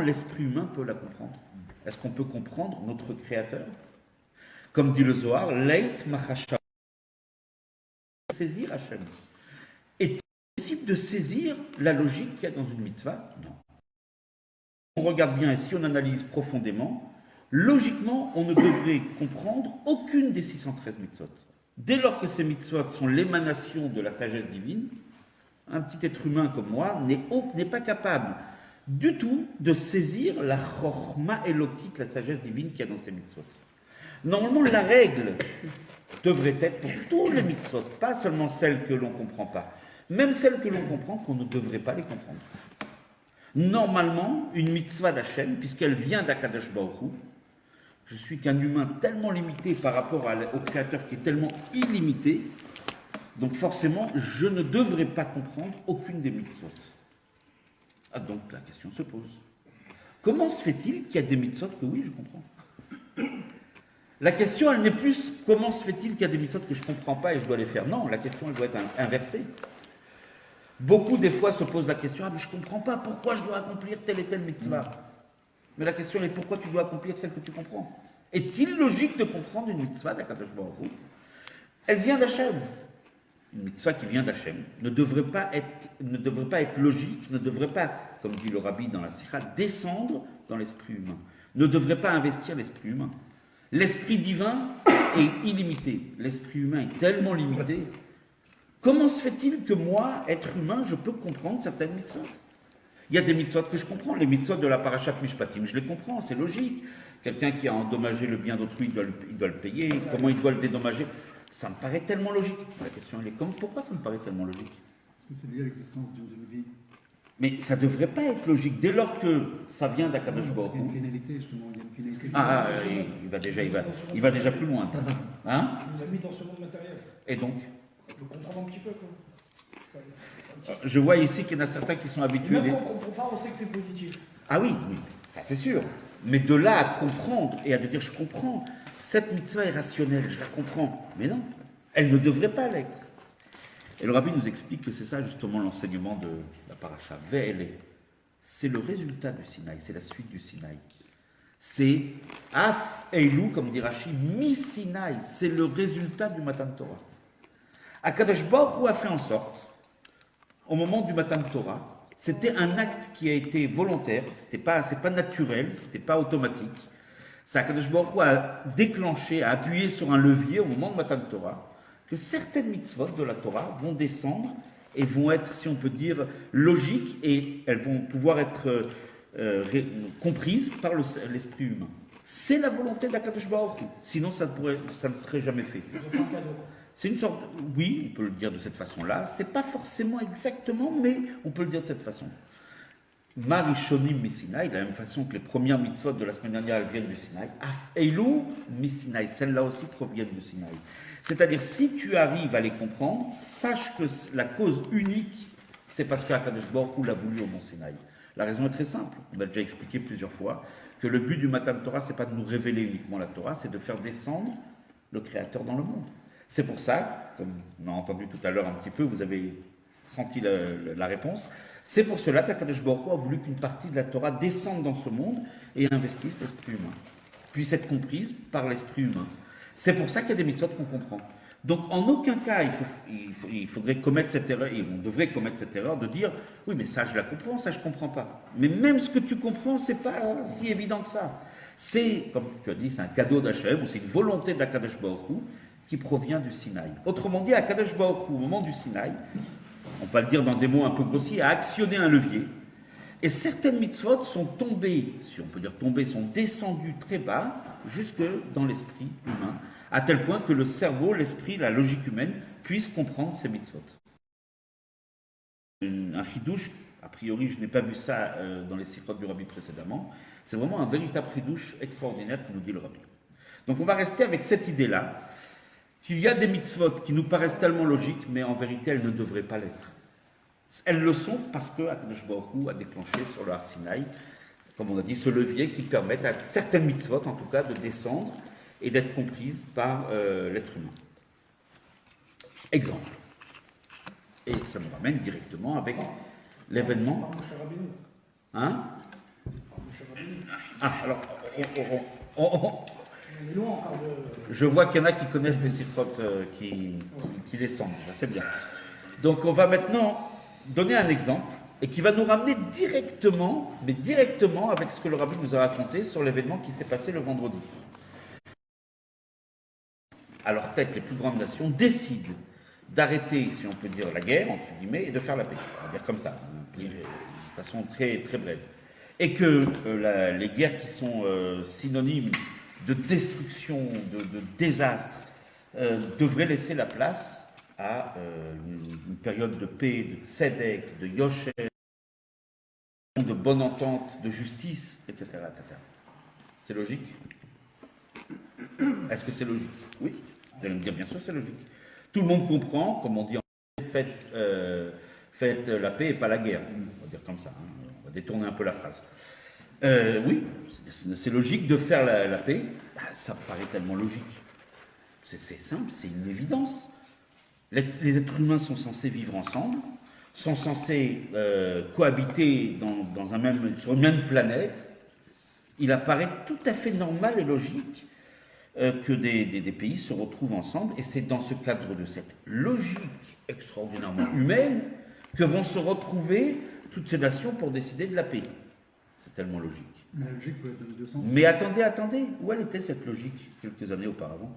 l'esprit humain peut la comprendre. Est-ce qu'on peut comprendre notre Créateur? Comme dit le Zohar, Leit Machashav, saisir Hachem. Est-il possible de saisir la logique qu'il y a dans une mitzvah? Non. On regarde bien et si on analyse profondément, logiquement, on ne devrait comprendre aucune des 613 mitzvot. Dès lors que ces mitzvot sont l'émanation de la sagesse divine, un petit être humain comme moi n'est pas capable du tout de saisir la chorma élokite, la sagesse divine qu'il y a dans ces mitzvot. Normalement, la règle devrait être pour tous les mitzvot, pas seulement celles que l'on ne comprend pas, même celles que l'on comprend qu'on ne devrait pas les comprendre. Normalement, une mitzvah d'Hachem, puisqu'elle vient d'Akadosh Baruch Hu, je suis qu'un humain tellement limité par rapport au Créateur qui est tellement illimité, Donc forcément, je ne devrais pas comprendre aucune des mitzvot. Ah, donc la question se pose. Comment se fait-il qu'il y a des mitzvot que oui, je comprends? La question, elle n'est plus comment se fait-il qu'il y a des mitzvot que je ne comprends pas et je dois les faire. Non, la question, elle doit être inversée. Beaucoup des fois se posent la question, ah mais je ne comprends pas, pourquoi je dois accomplir telle et telle mitzvah? Mais la question est, pourquoi tu dois accomplir celle que tu comprends? Est-il logique de comprendre une mitzvah d'Akadosh Baruch Hu? Elle vient d'Hachem. Une mitzvah qui vient d'Hachem ne devrait pas être logique, ne devrait pas, comme dit le rabbi dans la Sikha, descendre dans l'esprit humain, ne devrait pas investir l'esprit humain. L'esprit divin est illimité, l'esprit humain est tellement limité. Comment se fait-il que moi, être humain, je peux comprendre certaines mitzvot? Il y a des mitzvot que je comprends, les mitzvot de la parashat Mishpatim, je les comprends, c'est logique. Quelqu'un qui a endommagé le bien d'autrui, il doit le payer, comment il doit le dédommager? Ça me paraît tellement logique. La question elle est pourquoi ça me paraît tellement logique? Parce que c'est lié à l'existence d'une vie. Mais ça ne devrait pas être logique. Dès lors que ça vient d'Akadosh Baruch Il y a une Hu. finalité, justement. Il y a une finalité. Il va déjà plus loin. Hein? Il nous a mis dans ce monde matériel. Et donc, On peut comprendre un petit peu, quoi. je vois ici qu'il y en a certains qui sont habitués. Même quand on ne comprend pas, on sait que c'est positif. Ah oui, oui, ça c'est sûr. Mais de là à comprendre et à dire je comprends, cette mitzvah est rationnelle, je la comprends. Mais non, elle ne devrait pas l'être. Et le rabbi nous explique que c'est ça justement l'enseignement de la paracha. Ve'ele. C'est le résultat du Sinaï, c'est la suite du Sinaï. C'est Af Eilou, comme dit Rashi, mi Sinaï, c'est le résultat du Matan Torah. Akadosh Baruch Hu a fait en sorte, au moment du Matan Torah, c'était un acte qui a été volontaire, c'est pas naturel, c'était pas automatique. C'est Akadosh Baruch Hu a déclenché, a appuyé sur un levier au moment de Matan Torah, que certaines mitzvot de la Torah vont descendre et vont être, si on peut dire, logiques et elles vont pouvoir être comprises par l'esprit humain. C'est la volonté d'Akadosh Baruch Hu. Sinon, ça ne serait jamais fait. Ils ont fait un cadeau. C'est une sorte, oui, on peut le dire de cette façon-là. C'est pas forcément exactement, mais on peut le dire de cette façon. Marishonim Missinaï, de la même façon que les premières mitzvot de la semaine dernière, elles viennent du Sinaï. Eilou Missinaï, celles-là aussi proviennent du Sinaï. C'est-à-dire, si tu arrives à les comprendre, sache que la cause unique, c'est parce qu'Akadosh Baruch Hu l'a voulu au Mont Sinaï. La raison est très simple. On a déjà expliqué plusieurs fois que le but du Matan Torah, c'est pas de nous révéler uniquement la Torah, c'est de faire descendre le Créateur dans le monde. C'est pour ça, comme on a entendu tout à l'heure un petit peu, vous avez senti la réponse, c'est pour cela qu'Akadosh Baruch Hu a voulu qu'une partie de la Torah descende dans ce monde et investisse l'esprit humain, puisse être comprise par l'esprit humain. C'est pour ça qu'il y a des mitzvot qu'on comprend. Donc en aucun cas il faudrait commettre cette erreur, et on devrait commettre cette erreur de dire oui mais ça je la comprends, ça je comprends pas. Mais même ce que tu comprends, c'est pas si évident que ça. C'est, comme tu as dit, c'est un cadeau d'Hachem, c'est une volonté d'Akadosh Baruch Hu qui provient du Sinaï. Autrement dit, Akadosh Baruch Hu, au moment du Sinaï, on va le dire dans des mots un peu grossiers, a actionné un levier. Et certaines mitzvot sont tombées, si on peut dire tombées, sont descendues très bas, jusque dans l'esprit humain, à tel point que le cerveau, l'esprit, la logique humaine puissent comprendre ces mitzvot. Un chidouche, a priori je n'ai pas vu ça dans les sikhot du rabbi précédemment, c'est vraiment un véritable chidouche extraordinaire que nous dit le rabbi. Donc on va rester avec cette idée-là, qu'il y a des mitzvot qui nous paraissent tellement logiques, mais en vérité elles ne devraient pas l'être. Elles le sont parce que Akadosh Baruch Hu a déclenché sur le Har Sinaï, comme on a dit, ce levier qui permet à certaines mitzvot, en tout cas, de descendre et d'être comprises par l'être humain. Exemple. Et ça nous ramène directement avec l'événement. Hein? Ah, alors, On est loin encore de... je vois qu'il y en a qui connaissent les sikhot qui descendent, c'est bien. Donc on va maintenant donner un exemple et qui va nous ramener directement, mais directement avec ce que le rabbi nous a raconté sur l'événement qui s'est passé le vendredi. Alors peut-être les plus grandes nations décident d'arrêter, si on peut dire, la guerre, entre guillemets, et de faire la paix. On va dire comme ça, de façon très, très brève. Et que les guerres qui sont synonymes de destruction, de désastre, devraient laisser la place à une période de paix, de tzedek, de yosher, de bonne entente, de justice, etc. etc. C'est logique? Est-ce que c'est logique? Oui. Vous allez me dire, bien sûr, c'est logique. Tout le monde comprend, comme on dit en français, faites la paix et pas la guerre. On va dire comme ça, hein. On va détourner un peu la phrase. Oui, c'est logique de faire la paix. Ah, ça paraît tellement logique. C'est simple, c'est une évidence. Les êtres humains sont censés vivre ensemble, sont censés cohabiter sur une même planète. Il apparaît tout à fait normal et logique que des pays se retrouvent ensemble, et c'est dans ce cadre de cette logique extraordinairement humaine que vont se retrouver toutes ces nations pour décider de la paix. C'est tellement logique. Mais la logique peut être dans les deux sens. Mais attendez, où elle était cette logique quelques années auparavant?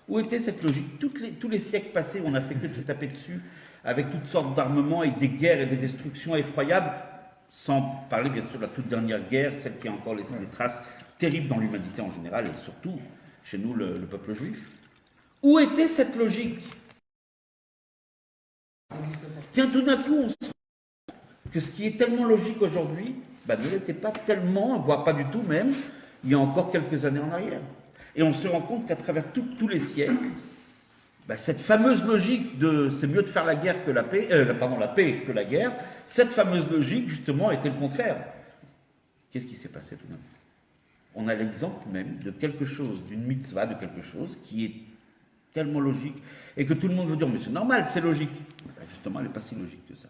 Où était cette logique? Tous les siècles passés, on a fait que se taper dessus, avec toutes sortes d'armements et des guerres et des destructions effroyables, sans parler bien sûr de la toute dernière guerre, celle qui a encore laissé des traces terribles dans l'humanité en général, et surtout chez nous, le peuple juif. Où était cette logique? Tiens, tout d'un coup, on se rend compte que ce qui est tellement logique aujourd'hui, ne l'était pas tellement, voire pas du tout même, il y a encore quelques années en arrière. Et on se rend compte qu'à travers tous les siècles, cette fameuse logique de c'est mieux de faire la guerre que la paix, la paix que la guerre, cette fameuse logique, justement, était le contraire. Qu'est-ce qui s'est passé tout d'un coup? On a l'exemple même de quelque chose, d'une mitzvah, de quelque chose qui est tellement logique, et que tout le monde veut dire, mais c'est normal, c'est logique. Justement, elle n'est pas si logique que ça.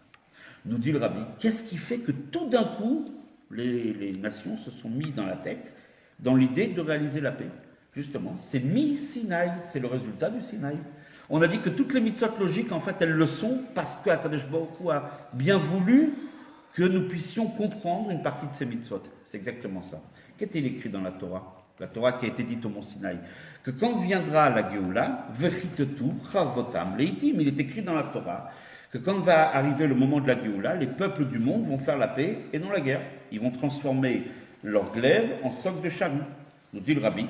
Nous dit le rabbi, qu'est-ce qui fait que tout d'un coup, les nations se sont mis dans la tête, dans l'idée de réaliser la paix? Justement, c'est mi-Sinaï, c'est le résultat du Sinaï. On a dit que toutes les mitzvot logiques, en fait, elles le sont parce que Akadosh Baruch Hu a bien voulu que nous puissions comprendre une partie de ces mitzvot. C'est exactement ça. Qu'est-il écrit dans la Torah? La Torah qui a été dite au mont Sinaï. Que quand viendra la Géoula, Vechitetu, Chavotam, Leitim, il est écrit dans la Torah que quand va arriver le moment de la Géoula, les peuples du monde vont faire la paix et non la guerre. Ils vont transformer leur glaive en soc de charrue. Nous dit le rabbi.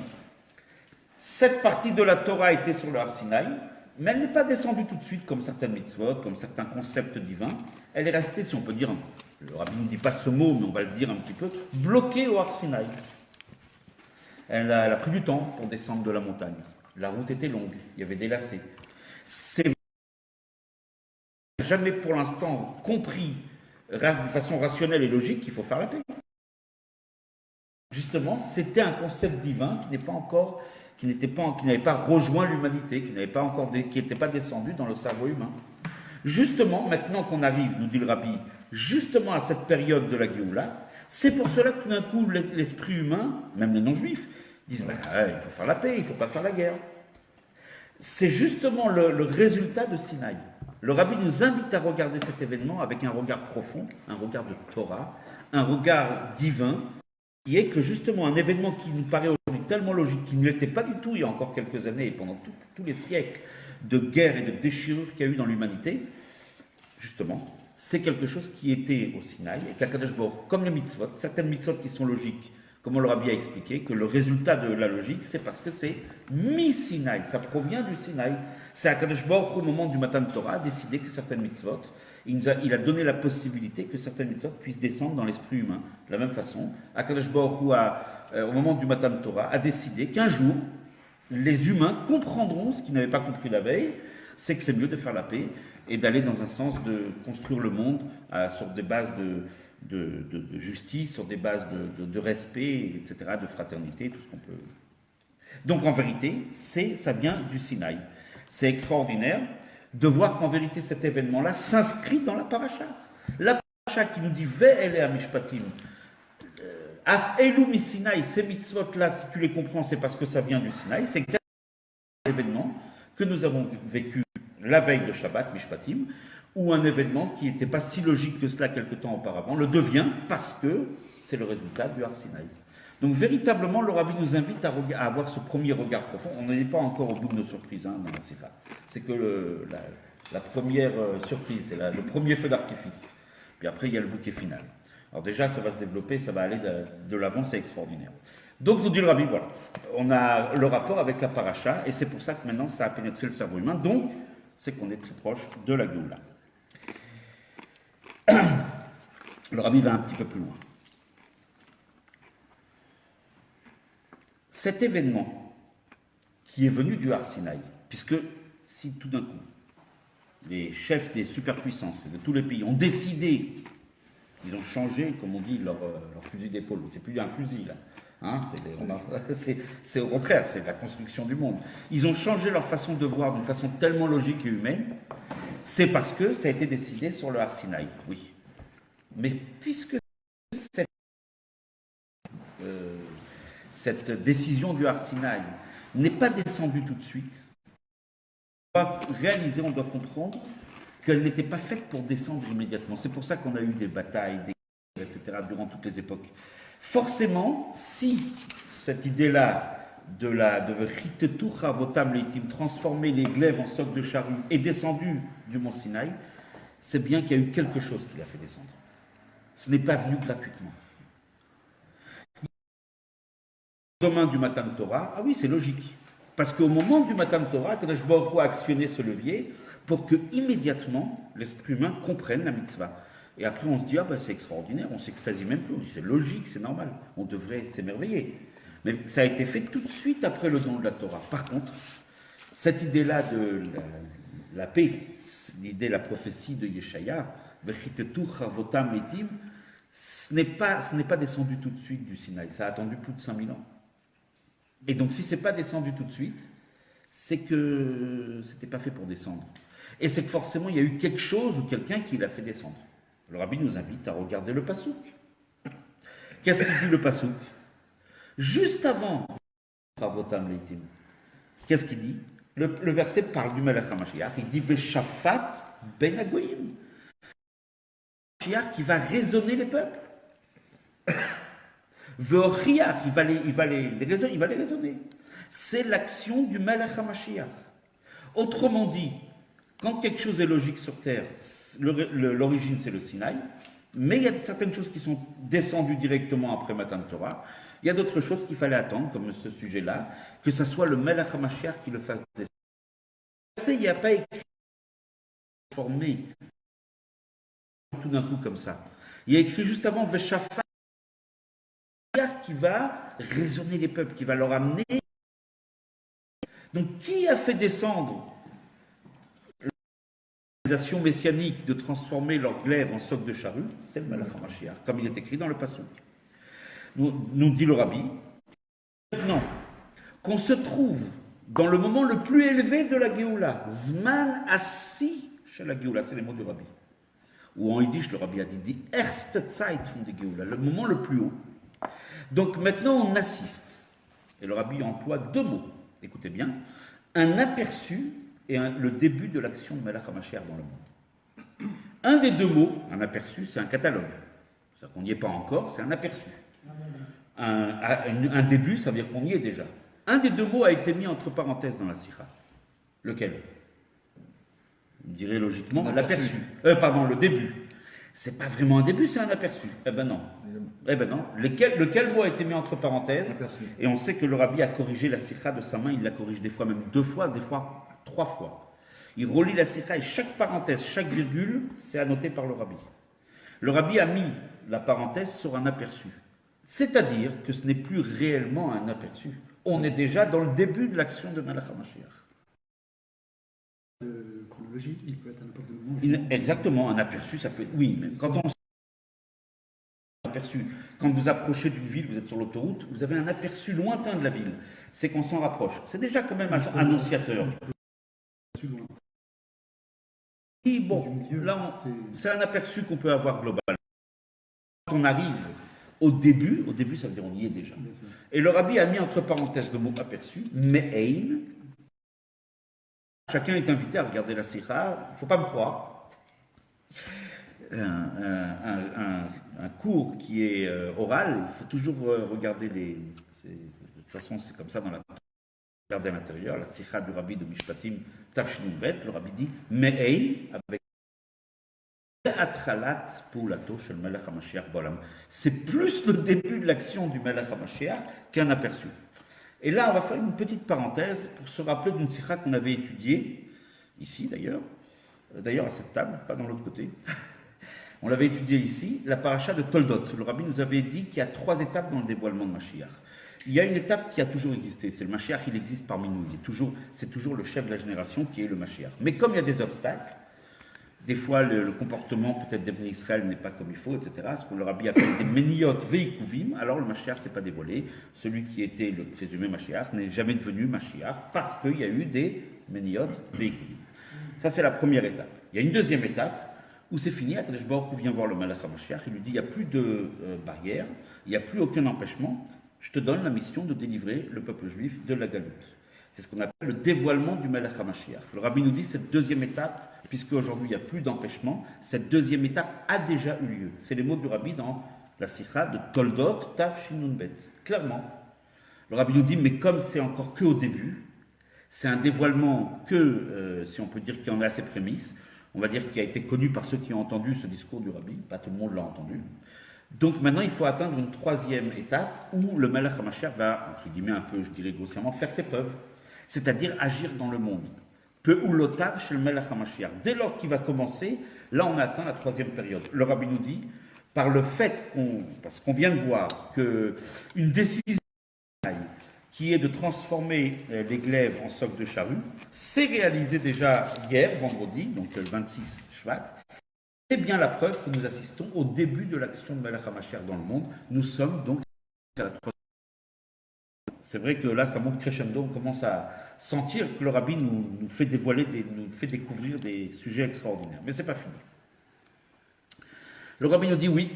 Cette partie de la Torah était sur le Har Sinaï, mais elle n'est pas descendue tout de suite comme certaines mitzvot, comme certains concepts divins. Elle est restée, si on peut dire, le rabbi ne dit pas ce mot, mais on va le dire un petit peu, bloquée au Har Sinaï. Elle a pris du temps pour descendre de la montagne. La route était longue, il y avait des lacets. C'est jamais pour l'instant compris de façon rationnelle et logique qu'il faut faire la paix. Justement, c'était un concept divin qui n'avait pas rejoint l'humanité, qui n'était pas descendu dans le cerveau humain. Justement, maintenant qu'on arrive, nous dit le rabbi, justement à cette période de la Géoula, c'est pour cela que tout d'un coup, l'esprit humain, même les non-juifs, disent il faut faire la paix, il ne faut pas faire la guerre. C'est justement le résultat de Sinaï. Le rabbi nous invite à regarder cet événement avec un regard profond, un regard de Torah, un regard divin, qui est que justement un événement qui nous paraît aujourd'hui tellement logique, qui ne l'était pas du tout il y a encore quelques années et pendant tous les siècles de guerre et de déchirure qu'il y a eu dans l'humanité, justement, c'est quelque chose qui était au Sinaï et qu'Akadosh Baruch Hu, comme les mitzvot, certaines mitzvot qui sont logiques, comme on le rabbi a expliqué, que le résultat de la logique, c'est parce que c'est mi-Sinaï, ça provient du Sinaï. C'est Akadosh Baruch Hu, au moment du Matan Torah, a décidé que certaines mitzvot, il a donné la possibilité que certaines mitzvot puissent descendre dans l'esprit humain. De la même façon, Akadosh Baruch Hu, au moment du Matan Torah, a décidé qu'un jour, les humains comprendront ce qu'ils n'avaient pas compris la veille, c'est que c'est mieux de faire la paix et d'aller dans un sens de construire le monde sur des bases de justice, sur des bases de respect, etc., de fraternité, tout ce qu'on peut. Donc en vérité, ça vient du Sinaï. C'est extraordinaire de voir qu'en vérité cet événement-là s'inscrit dans la paracha. La paracha qui nous dit Ve'ele Mishpatim, Af Elu mi Sinaï, ces mitzvot-là, si tu les comprends, c'est parce que ça vient du Sinaï. C'est exactement l'événement que nous avons vécu la veille de Shabbat, Mishpatim, ou un événement qui n'était pas si logique que cela quelque temps auparavant, le devient parce que c'est le résultat du Har Sinaï. Donc véritablement, le rabbi nous invite à avoir ce premier regard profond. On n'est pas encore au bout de nos surprises dans la Sikha. C'est que la première surprise, c'est le premier feu d'artifice. Puis après, il y a le bouquet final. Alors déjà, ça va se développer, ça va aller de l'avant, c'est extraordinaire. Donc, nous dit le rabbi, voilà, on a le rapport avec la paracha, et c'est pour ça que maintenant, ça a pénétré le cerveau humain. Donc, c'est qu'on est très proche de la Géoula. Le rabbi va un petit peu plus loin. Cet événement qui est venu du Har Sinaï, puisque si tout d'un coup, les chefs des superpuissances de tous les pays ont décidé, ils ont changé, comme on dit, leur fusil d'épaule. C'est plus un fusil, là. Hein, c'est au contraire, c'est la construction du monde. Ils ont changé leur façon de voir d'une façon tellement logique et humaine, c'est parce que ça a été décidé sur le Har Sinaï, oui. Mais puisque cette décision du Har Sinaï n'est pas descendue tout de suite, on doit réaliser, on doit comprendre qu'elle n'était pas faite pour descendre immédiatement. C'est pour ça qu'on a eu des batailles, des guerres, etc., durant toutes les époques. Forcément, si cette idée-là de Ritetucha Votam Leitim, transformer les glaives en socs de charrue, est descendue du mont Sinaï, c'est bien qu'il y a eu quelque chose qui l'a fait descendre. Ce n'est pas venu gratuitement. Demain du Matan Torah, ah oui, c'est logique. Parce qu'au moment du Matan Torah, Kadosh Baruch Hu a actionné ce levier pour que immédiatement l'esprit humain comprenne la mitzvah. Et après, on se dit, ah ben c'est extraordinaire, on s'extasie même plus, on dit c'est logique, c'est normal, on devrait s'émerveiller. Mais ça a été fait tout de suite après le don de la Torah. Par contre, cette idée-là de la paix, l'idée, la prophétie de Yeshaya, ce n'est pas descendu tout de suite du Sinaï, ça a attendu plus de 5000 ans. Et donc, si ce n'est pas descendu tout de suite, c'est que ce n'était pas fait pour descendre. Et c'est que forcément, il y a eu quelque chose ou quelqu'un qui l'a fait descendre. Le Rabbi nous invite à regarder le Passouk. Qu'est-ce qu'il dit le Passouk? Juste avant Votam Leitim, qu'est-ce qu'il dit? Le verset parle du Melech HaMashiach. Il dit Veshafat ben Agoyim. Mashiach qui va raisonner les peuples. Veochiach, il va les raisonner. C'est l'action du Melech HaMashiach. Autrement dit, quand quelque chose est logique sur terre, l'origine c'est le Sinaï, mais il y a certaines choses qui sont descendues directement après Matan Torah. Il y a d'autres choses qu'il fallait attendre, comme ce sujet-là, que ce soit le Melech HaMashiach qui le fasse descendre. Il n'y a pas écrit formé tout d'un coup comme ça. Il y a écrit juste avant Veshafat qui va raisonner les peuples, qui va leur amener. Donc, qui a fait descendre l'organisation messianique de transformer leurs glaives en socs de charrue? C'est le Melech HaMashiach, comme il est écrit dans le Passouk. Nous dit le Rabbi, maintenant qu'on se trouve dans le moment le plus élevé de la Géoula, Zman Assi chez la Géoula, c'est les mots du Rabbi. Ou en Yiddish, le Rabbi a dit Erste Zeit von der Géoula, le moment le plus haut. Donc maintenant on assiste, et le Rabbi emploie deux mots, écoutez bien, un aperçu et le début de l'action de Melech HaMashiach dans le monde. Un des deux mots, un aperçu, c'est un catalogue. C'est-à-dire qu'on n'y est pas encore, c'est un aperçu. Un début, ça veut dire qu'on y est déjà. Un des deux mots a été mis entre parenthèses dans la sikha. Lequel? Vous me direz logiquement l'aperçu. Le début. C'est pas vraiment un début, c'est un aperçu. Eh ben non. Lequel mot a été mis entre parenthèses? Aperçu. Et on sait que le Rabbi a corrigé la sikha de sa main, il la corrige des fois même 2 fois, des fois 3 fois. Il relit la sikha et chaque parenthèse, chaque virgule, c'est annoté par le Rabbi. Le Rabbi a mis la parenthèse sur un aperçu. C'est-à-dire que ce n'est plus réellement un aperçu. On est déjà dans le début de l'action de Melech HaMashiach. Chronologie, il peut être à n'importe quel moment. Exactement, un aperçu, ça peut être. Oui, mais quand on. Aperçu. Quand vous approchez d'une ville, vous êtes sur l'autoroute, vous avez un aperçu lointain de la ville. C'est qu'on s'en rapproche. C'est déjà quand même annonciateur. Oui, bon, là, c'est un aperçu qu'on peut avoir globalement. Quand on arrive au début, ça veut dire on y est déjà. Et le Rabbi a mis entre parenthèses le mot aperçu, Me'ein. Chacun est invité à regarder la sikha, il ne faut pas me croire. Un cours qui est oral, il faut toujours regarder de toute façon, c'est comme ça dans la. Regardez à l'intérieur, la sikha du Rabbi de Mishpatim, Tafshin Bet, le Rabbi dit Me'ein, avec Atralat Poulato shel Melech HaMashiach Bolam. C'est plus le début de l'action du Melech HaMashiach qu'un aperçu. Et là, on va faire une petite parenthèse pour se rappeler d'une sikha qu'on avait étudiée, ici d'ailleurs à cette table, pas dans l'autre côté. On l'avait étudiée ici, la paracha de Toldot. Le Rabbi nous avait dit qu'il y a 3 étapes dans le dévoilement de Mashiach. il y a une étape qui a toujours existé. C'est le Mashiach, il existe parmi nous. C'est toujours le chef de la génération qui est le Mashiach. Mais comme il y a des obstacles, des fois le comportement peut-être des Bnei Israël n'est pas comme il faut, etc. Ce qu'on le rabbi appelle des Méniot Veikuvim, alors le Mashiach ne s'est pas dévoilé. Celui qui était le présumé Mashiach n'est jamais devenu Mashiach parce qu'il y a eu des Méniot Veikuvim. Ça, c'est la première étape. Il y a une deuxième étape où c'est fini. Akadosh Baruch Hu vient voir le Malach HaMashiach, il lui dit il n'y a plus de barrière, il n'y a plus aucun empêchement. Je te donne la mission de délivrer le peuple juif de la galoute. C'est ce qu'on appelle le dévoilement du Melech HaMashiach. Le rabbi nous dit cette deuxième étape, puisque aujourd'hui il n'y a plus d'empêchement, cette deuxième étape a déjà eu lieu. C'est les mots du rabbi dans la sikha de Toldot Tav Shin Nun Bet. Clairement, le rabbi nous dit mais comme c'est encore que au début, c'est un dévoilement que, si on peut dire, qui en est à ses prémices, on va dire qui a été connu par ceux qui ont entendu ce discours du rabbi, pas tout le monde l'a entendu. Donc maintenant, il faut atteindre une troisième étape où le Melech HaMashiach va, entre guillemets un peu, je dirais grossièrement, faire ses preuves, c'est-à-dire agir dans le monde. Peu ou l'otav chez le Melech HaMashiach. Dès lors qu'il va commencer, là on a atteint la troisième période. Le rabbi nous dit, par le fait parce qu'on vient de voir qu'une décision qui est de transformer les glaives en socs de charrue, c'est réalisé déjà hier, vendredi, donc le 26 Shvat. C'est bien la preuve que nous assistons au début de l'action de Melech HaMashiach dans le monde. Nous sommes donc à la troisième. C'est vrai que là, ça monte crescendo, on commence à sentir que le rabbi nous fait dévoiler, nous fait découvrir des sujets extraordinaires. Mais ce n'est pas fini. Le rabbi nous dit oui,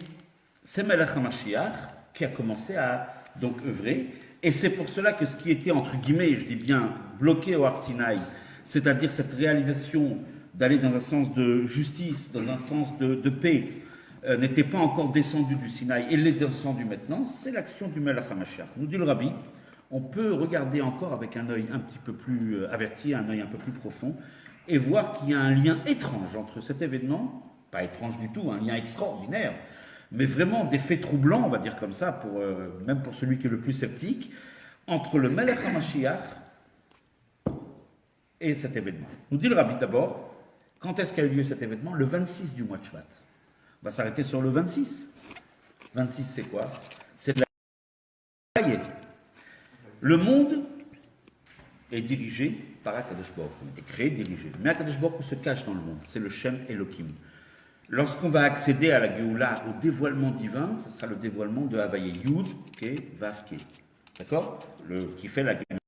c'est Melech HaMashiach qui a commencé à donc œuvrer. Et c'est pour cela que ce qui était, entre guillemets, je dis bien, bloqué au Har Sinaï, c'est-à-dire cette réalisation d'aller dans un sens de justice, dans un sens de paix, n'était pas encore descendu du Sinaï, et l'est descendu maintenant, c'est l'action du Melech HaMashiach. Nous dit le rabbi, on peut regarder encore avec un œil un petit peu plus averti, un œil un peu plus profond, et voir qu'il y a un lien étrange entre cet événement, pas étrange du tout, un lien extraordinaire, mais vraiment des faits troublants, on va dire comme ça, même pour celui qui est le plus sceptique, entre le Melech HaMashiach et cet événement. Nous dit le rabbi d'abord, quand est-ce qu'a eu lieu cet événement? Le 26 du mois de Shvat. On va s'arrêter sur le 26. 26, c'est quoi? C'est de la... Le monde est dirigé par Akadosh Baruch Hu, est créé, dirigé. Mais Akadosh Baruch Hu se cache dans le monde, c'est le Shem Elohim. Lorsqu'on va accéder à la Géoula, au dévoilement divin, ce sera le dévoilement de Havaye Yud, Ke, Vav, Ke. D'accord? Qui fait la Géoula.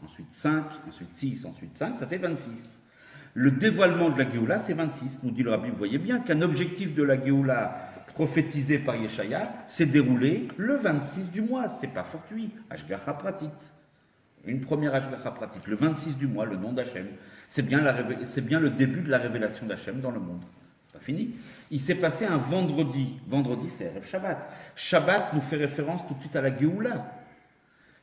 Ensuite 5, ensuite 6, ensuite 5, ça fait 26. Le dévoilement de la Géoula, c'est 26. Nous dit le rabbi, vous voyez bien qu'un objectif de la Géoula prophétisé par Yeshaya s'est déroulé le 26 du mois. C'est pas fortuit. Ashgacha Pratit. Une première Ashgacha Pratit. Le 26 du mois, le nom d'Hachem. C'est bien le début de la révélation d'Hachem dans le monde. C'est pas fini. Il s'est passé un vendredi. Vendredi, c'est Erev Shabbat. Shabbat nous fait référence tout de suite à la Géoula.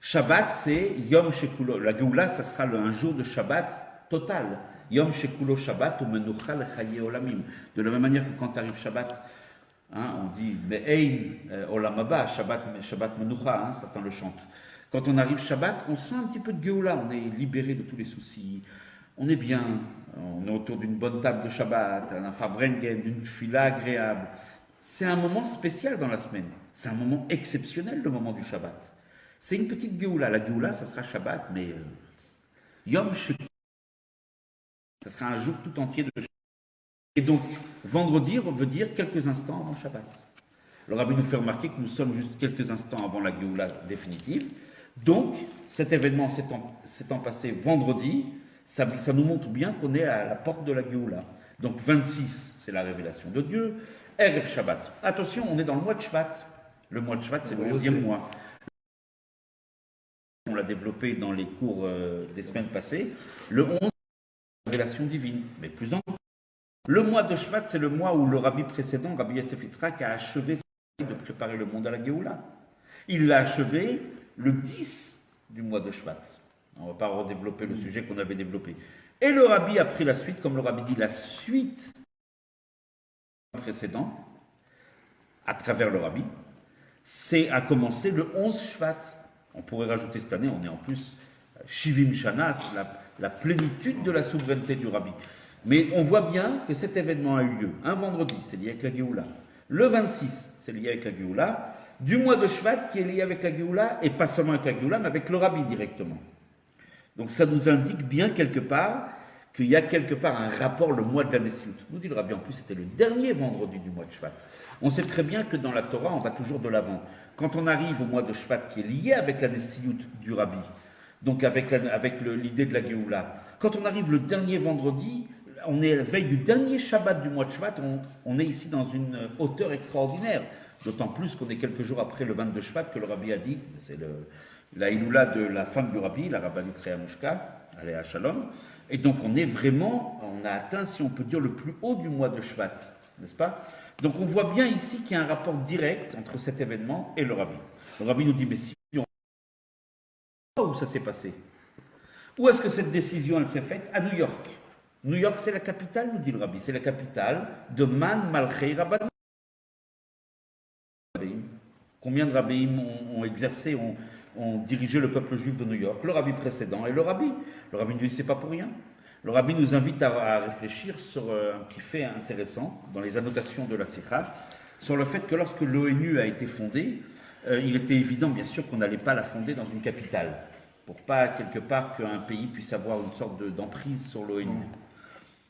Shabbat, c'est Yom Shekulo. La Géoula, ça sera un jour de Shabbat total. Yom Shekulo Shabbat ou Menucha Lechaye Olamim. De la même manière que quand arrive Shabbat, on dit Me'ein Olam Haba, Shabbat Menucha, Satan le chante. Quand on arrive Shabbat, on sent un petit peu de Géoula, on est libéré de tous les soucis, on est bien, on est autour d'une bonne table de Shabbat, d'un Farbrengen, d'une fila agréable. C'est un moment spécial dans la semaine, c'est un moment exceptionnel, le moment du Shabbat. C'est une petite Géoula. La Géoula, ça sera Shabbat, mais Yom Shekulo, ça sera un jour tout entier de Shabbat. Et donc, vendredi veut dire quelques instants avant Shabbat. Le rabbi nous fait remarquer que nous sommes juste quelques instants avant la Géoula définitive. Donc, cet événement s'étant passé vendredi, ça nous montre bien qu'on est à la porte de la Géoula. Donc, 26, c'est la révélation de Dieu. Erev Shabbat. Attention, on est dans le mois de Shvat. Le mois de Shvat, c'est le 11e mois. On l'a développé dans les cours des semaines passées. Le 11, révélation divine, mais plus encore. Le mois de Shvat, c'est le mois où le rabbi précédent, Rabbi Yosef Yitzhak, a achevé de préparer le monde à la Géoula. Il l'a achevé le 10 du mois de Shvat. On ne va pas redévelopper le sujet qu'on avait développé. Et le rabbi a pris la suite, comme le rabbi dit, la suite précédent, à travers le rabbi, a commencé le 11 Shvat. On pourrait rajouter cette année, on est en plus Shivim Shana, la plénitude de la souveraineté du rabbi. Mais on voit bien que cet événement a eu lieu un vendredi, c'est lié avec la Géoula. Le 26, c'est lié avec la Géoula. du mois de Shvat qui est lié avec la Géoula, et pas seulement avec la Géoula, mais avec le Rabbi directement. Donc ça nous indique bien quelque part qu'il y a quelque part un rapport le mois de la Nessiout. Nous dit le Rabbi, en plus c'était le dernier vendredi du mois de Shvat. On sait très bien que dans la Torah, on va toujours de l'avant. Quand on arrive au mois de Shvat qui est lié avec la Nessiout du Rabbi, donc avec l'idée de la Géoula, quand on arrive le dernier vendredi, on est à la veille du dernier Shabbat du mois de Shvat, on est ici dans une hauteur extraordinaire. D'autant plus qu'on est quelques jours après le 22 Shvat que le Rabbi a dit, c'est la Iloula de la femme du Rabbi, la Rabbanit Rehamushka, Aléa Shalom. Et donc on a atteint, si on peut dire, le plus haut du mois de Shvat, n'est-ce pas? Donc on voit bien ici qu'il y a un rapport direct entre cet événement et le Rabbi. Le Rabbi nous dit, mais si où ça s'est passé? Où est-ce que cette décision elle s'est faite? À New York. New York, c'est la capitale, nous dit le Rabbi, c'est la capitale de Man Malchei Rabbanim. Combien de rabbins ont exercé, ont dirigé le peuple juif de New York? Le Rabbi précédent et le Rabbi. Le Rabbi nous dit, c'est pas pour rien. Le Rabbi nous invite à réfléchir sur un petit fait intéressant dans les annotations de la Sikha, sur le fait que lorsque l'ONU a été fondée, il était évident, bien sûr, qu'on n'allait pas la fonder dans une capitale, pour pas, quelque part, qu'un pays puisse avoir une sorte d'emprise sur l'ONU.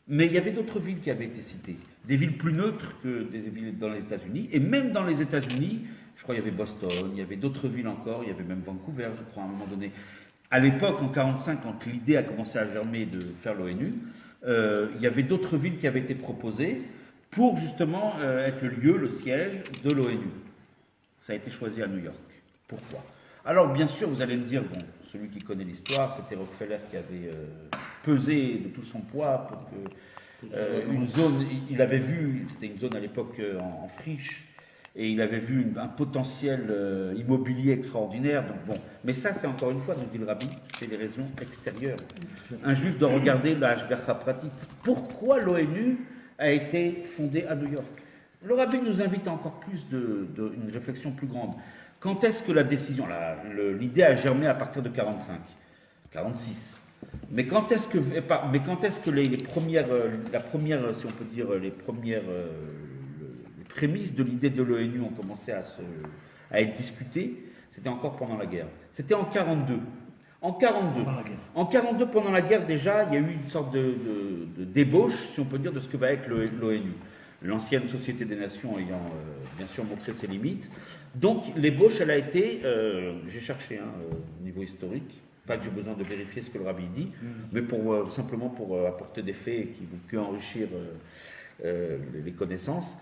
Mais il y avait d'autres villes qui avaient été citées, des villes plus neutres que des villes dans les États-Unis, et même dans les États-Unis, je crois qu'il y avait Boston, il y avait d'autres villes encore, il y avait même Vancouver, je crois, à un moment donné. À l'époque, en 1945, quand l'idée a commencé à germer de faire l'ONU, il y avait d'autres villes qui avaient été proposées pour justement être le lieu, le siège de l'ONU. Ça a été choisi à New York. Pourquoi? Alors, bien sûr, vous allez me dire, bon, celui qui connaît l'histoire, c'était Rockefeller qui avait pesé de tout son poids pour que une zone, il avait vu, c'était une zone à l'époque en friche, et il avait vu un potentiel immobilier extraordinaire. Donc bon, mais ça, c'est encore une fois, nous dit le Rabbi, c'est des raisons extérieures. Un juif doit regarder la Hashgacha Pratit. Pourquoi l'ONU a été fondée à New York? Le Rabbi nous invite à encore plus une réflexion plus grande. Quand est-ce que la décision, l'idée a germé à partir de 45, 46. Mais quand est-ce que les premières, la première, si on peut dire, les premières prémices de l'idée de l'ONU ont commencé à être discutées? C'était encore pendant la guerre. C'était en 42. En 42, pendant la guerre, déjà, il y a eu une sorte de débauche, si on peut dire, de ce que va être l'ONU. L'ancienne Société des Nations ayant bien sûr montré ses limites. Donc l'ébauche, elle a été, j'ai cherché au niveau historique, pas que j'ai besoin de vérifier ce que le Rabbi dit, mais simplement pour apporter des faits qui vont que enrichir les connaissances.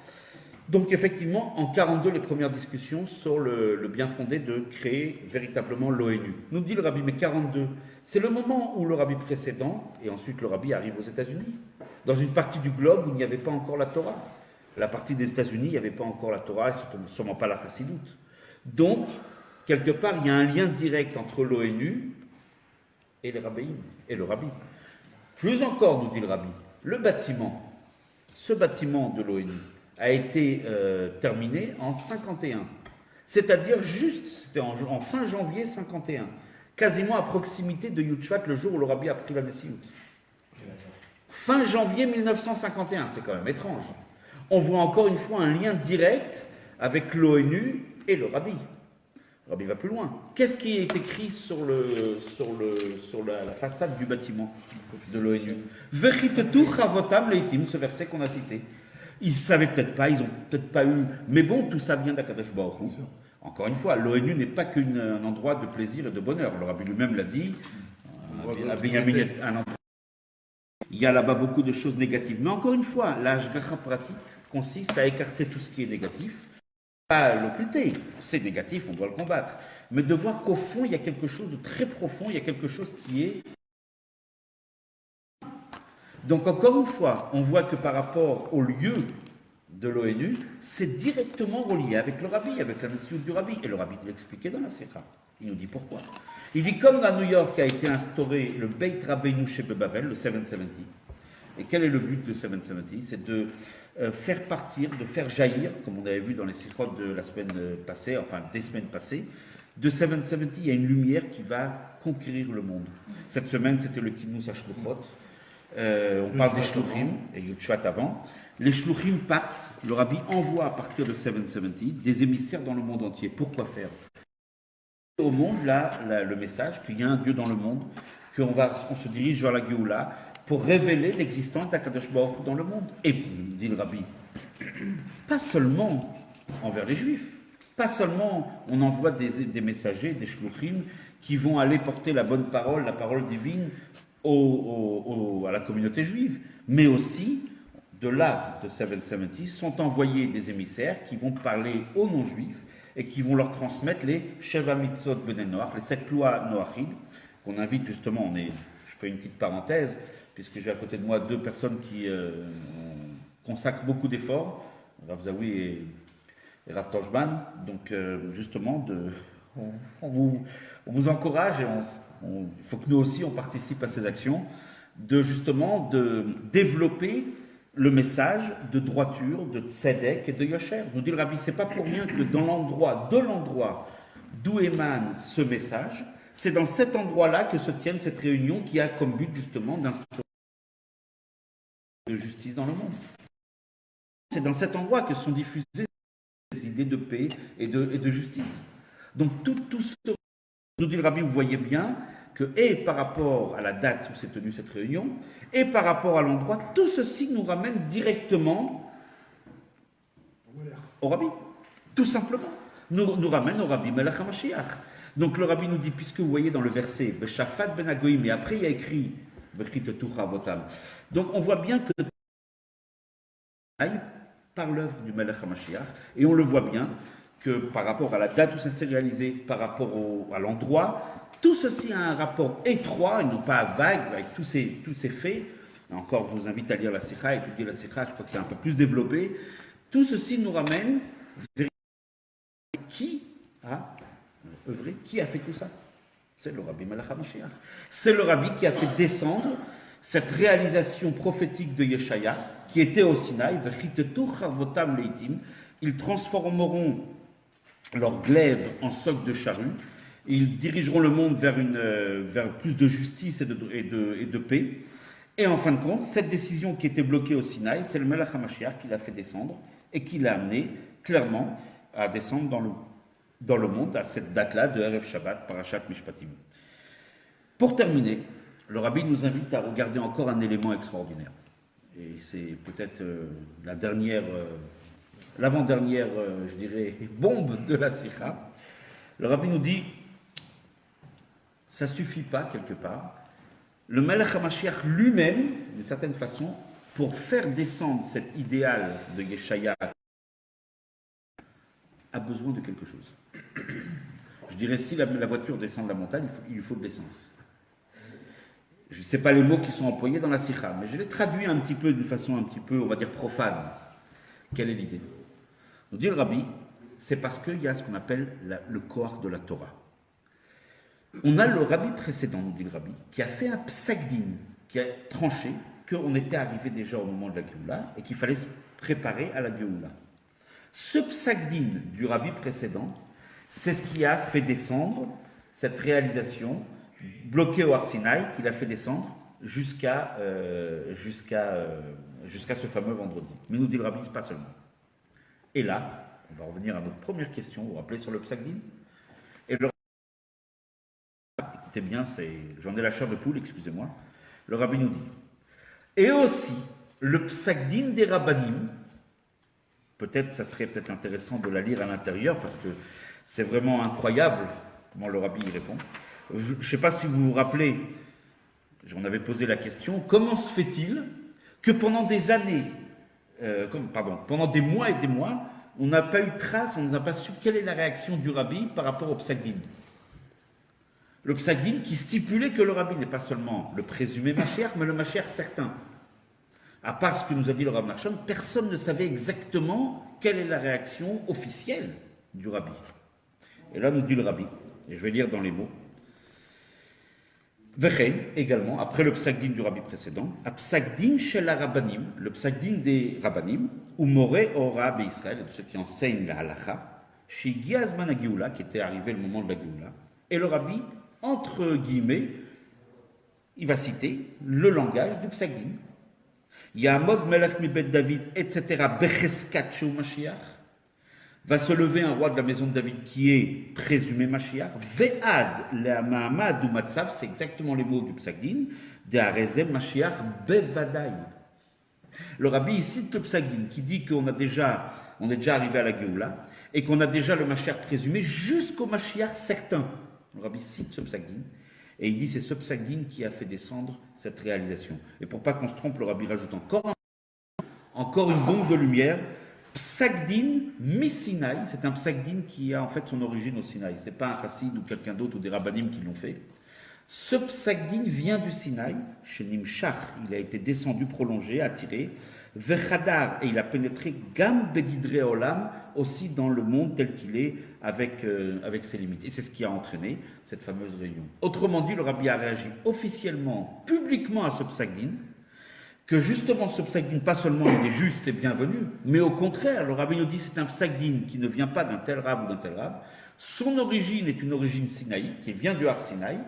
Donc effectivement, en 42, les premières discussions sur le bien fondé de créer véritablement l'ONU. Nous dit le Rabbi, mais 42, c'est le moment où le Rabbi précédent, et ensuite le Rabbi arrive aux États-Unis, dans une partie du globe où il n'y avait pas encore la Torah. La partie des États-Unis, il n'y avait pas encore la Torah, et sûrement pas la Chassidoute. Donc, quelque part, il y a un lien direct entre l'ONU et les rabbins, et le Rabbi. Plus encore, nous dit le Rabbi, ce bâtiment de l'ONU, a été terminé en 51. C'est-à-dire c'était en fin janvier 51. Quasiment à proximité de Yud Shvat, le jour où le Rabbi a pris la Nessiout. Fin janvier 1951, c'est quand même étrange. On voit encore une fois un lien direct avec l'ONU et le Rabbi. Le Rabbi va plus loin. Qu'est-ce qui est écrit sur la façade du bâtiment de l'ONU? Vechitetu chavotam leitim, ce verset qu'on a cité. Ils ne savaient peut-être pas, ils n'ont peut-être pas eu. Mais bon, tout ça vient d'Akadosh Baruch Hu. Encore une fois, l'ONU n'est pas qu'un endroit de plaisir et de bonheur. Le Rabbi lui-même l'a dit. À Binyamin, un endroit. Il y a là-bas beaucoup de choses négatives. Mais encore une fois, la Hashgacha Pratit consiste à écarter tout ce qui est négatif, pas l'occulter. C'est négatif, on doit le combattre. Mais de voir qu'au fond, il y a quelque chose de très profond, il y a quelque chose qui est... Donc encore une fois, on voit que par rapport au lieu de l'ONU, c'est directement relié avec le Rabbi, avec la mission du Rabbi. Et le Rabbi l'expliquait dans la Sikha. Il nous dit pourquoi. Il dit comme à New York a été instauré le Beit Rabbeinu chez Babel, le 770. Et quel est le but de 770? C'est de faire partir, de faire jaillir, comme on avait vu dans les Sikhot de la semaine passée, enfin des semaines passées, de 770, il y a une lumière qui va conquérir le monde. Cette semaine, c'était le Kinous Ashluchot. On parle des shluchim, et Yudshvat avant. Les shluchim partent, le rabbi envoie à partir de 770 des émissaires dans le monde entier. Pourquoi faire? Au monde, là, le message qu'il y a un Dieu dans le monde, on se dirige vers la Géoula pour révéler l'existence d'Akadosh Baruch Hu dans le monde. Et, dit le rabbi, pas seulement envers les Juifs, pas seulement on envoie des messagers, des shluchim, qui vont aller porter la bonne parole, la parole divine à la communauté juive, mais aussi, de là, de 770, sont envoyés des émissaires qui vont parler aux non-juifs et qui vont leur transmettre les Sheva Mitzvot Bnei Noach, les 7 lois Noachid, qu'on invite justement, je fais une petite parenthèse, puisque j'ai à côté de moi 2 personnes qui consacrent beaucoup d'efforts, Rav Zawi et Rav Toshban, donc justement, on vous encourage et il faut que nous aussi on participe à ces actions, de développer le message de droiture, de tzedek et de yosher. Nous dit le rabbi, c'est pas pour rien que de l'endroit d'où émane ce message, c'est dans cet endroit-là que se tienne cette réunion qui a comme but justement d'instaurer de justice dans le monde. C'est dans cet endroit que sont diffusées des idées de paix et de justice. Donc tout ce, nous dit le rabbi, vous voyez bien que, et par rapport à la date où s'est tenue cette réunion, et par rapport à l'endroit, tout ceci nous ramène directement au rabbi. Tout simplement. Nous ramène au rabbi Melech HaMashiach. Donc le rabbi nous dit, puisque vous voyez dans le verset, Beshafat ben Agoïm, et après il y a écrit, donc on voit bien que par l'œuvre du Melech HaMashiach, et on le voit bien que par rapport à la date où ça s'est réalisé, par rapport à l'endroit, tout ceci a un rapport étroit, et non pas vague, avec tous ces faits. Et encore, je vous invite à lire la Sikha, étudier la Sikha, je crois que c'est un peu plus développé. Tout ceci nous ramène vers qui a œuvré, qui a fait tout ça? C'est le Rabbi Melech HaMashiach. C'est le Rabbi qui a fait descendre cette réalisation prophétique de Yeshaya, qui était au Sinaï, ils transformeront leurs glaives en socs de charrue, ils dirigeront le monde vers plus de justice et de paix. Et en fin de compte, cette décision qui était bloquée au Sinaï, c'est le Melech HaMashiach qui l'a fait descendre et qui l'a amené clairement à descendre dans le monde à cette date-là de Erev Shabbat, Parashat Mishpatim. Pour terminer, le rabbi nous invite à regarder encore un élément extraordinaire. Et c'est peut-être l'avant-dernière, je dirais, bombe de la Sikha. Le rabbi nous dit, ça ne suffit pas quelque part. Le Melech HaMashiach lui-même, d'une certaine façon, pour faire descendre cet idéal de Yeshaya, a besoin de quelque chose. Je dirais, si la voiture descend de la montagne, il lui faut de l'essence. Je ne sais pas les mots qui sont employés dans la Sikha, mais je les traduis un petit peu d'une façon un petit peu, on va dire, profane. Quelle est l'idée? Nous dit le rabbi, c'est parce qu'il y a ce qu'on appelle le Kohar de la Torah. On a le rabbi précédent, nous dit le rabbi, qui a fait un psakdin, qui a tranché qu'on était arrivé déjà au moment de la Géoula et qu'il fallait se préparer à la Géoula. Ce psakdin du rabbi précédent, c'est ce qui a fait descendre cette réalisation bloquée au Har Sinaï, qu'il a fait descendre jusqu'à ce fameux vendredi. Mais nous dit le rabbi, pas seulement. Et là, on va revenir à notre première question, vous vous rappelez sur le psakdin. Et le écoutez bien, j'en ai la chair de poule, excusez-moi. Le rabbi nous dit, et aussi le psakdin des rabbanim, ça serait peut-être intéressant de la lire à l'intérieur, parce que c'est vraiment incroyable comment le rabbi y répond. Je ne sais pas si vous vous rappelez, j'en avais posé la question, comment se fait-il que pendant des années, pendant des mois et des mois, on n'a pas eu de trace, on n'a pas su quelle est la réaction du rabbi par rapport au psakdin. Le psakdin qui stipulait que le rabbi n'est pas seulement le présumé Mashiach, mais le Mashiach certain. À part ce que nous a dit le Rav Nachshon, personne ne savait exactement quelle est la réaction officielle du rabbi. Et là nous dit le rabbi, et je vais lire dans les mots, Vechen, également, après le psakdin du rabbi précédent, à psakdin shel rabbanim, le psakdin des rabbanim, ou moré ora d'Israël, de ceux qui enseignent la halacha, chez Giazman Agioula, qui était arrivé le moment de la Géoula, et le rabbi, entre guillemets, il va citer le langage du Psagdin. Ya'amod melech mi bet David, etc. Becheskat sheu Mashiach. Va se lever un roi de la maison de David qui est présumé Mashiach. Ve'ad le'ama'amad ou matzav, c'est exactement les mots du Psagdin. De'arezem Mashiach bevadai. Le rabbi cite le Psagdin qui dit qu'on est déjà arrivé à la Géoula et qu'on a déjà le Mashiach présumé jusqu'au Mashiach certain. Le rabbi cite ce Psagdin et il dit c'est ce Psagdin qui a fait descendre cette réalisation. Et pour pas qu'on se trompe, le rabbi rajoute encore une bombe de lumière. Psagdin mi-Sinaï, c'est un Psagdin qui a en fait son origine au Sinaï. Ce n'est pas un chassid ou quelqu'un d'autre ou des rabbanim qui l'ont fait. Ce Psagdin vient du Sinaï, chez Nimshach, il a été descendu, prolongé, attiré. Vechadar, et il a pénétré Gam Begidre Olam, aussi dans le monde tel qu'il est, avec ses limites. Et c'est ce qui a entraîné cette fameuse réunion. Autrement dit, le rabbi a réagi officiellement, publiquement à ce Psagdin, que justement ce Psagdin, pas seulement il est juste et bienvenu, mais au contraire, le rabbi nous dit c'est un Psagdin qui ne vient pas d'un tel rab ou d'un tel rab. Son origine est une origine sinaïque, qui vient du Har Sinaï,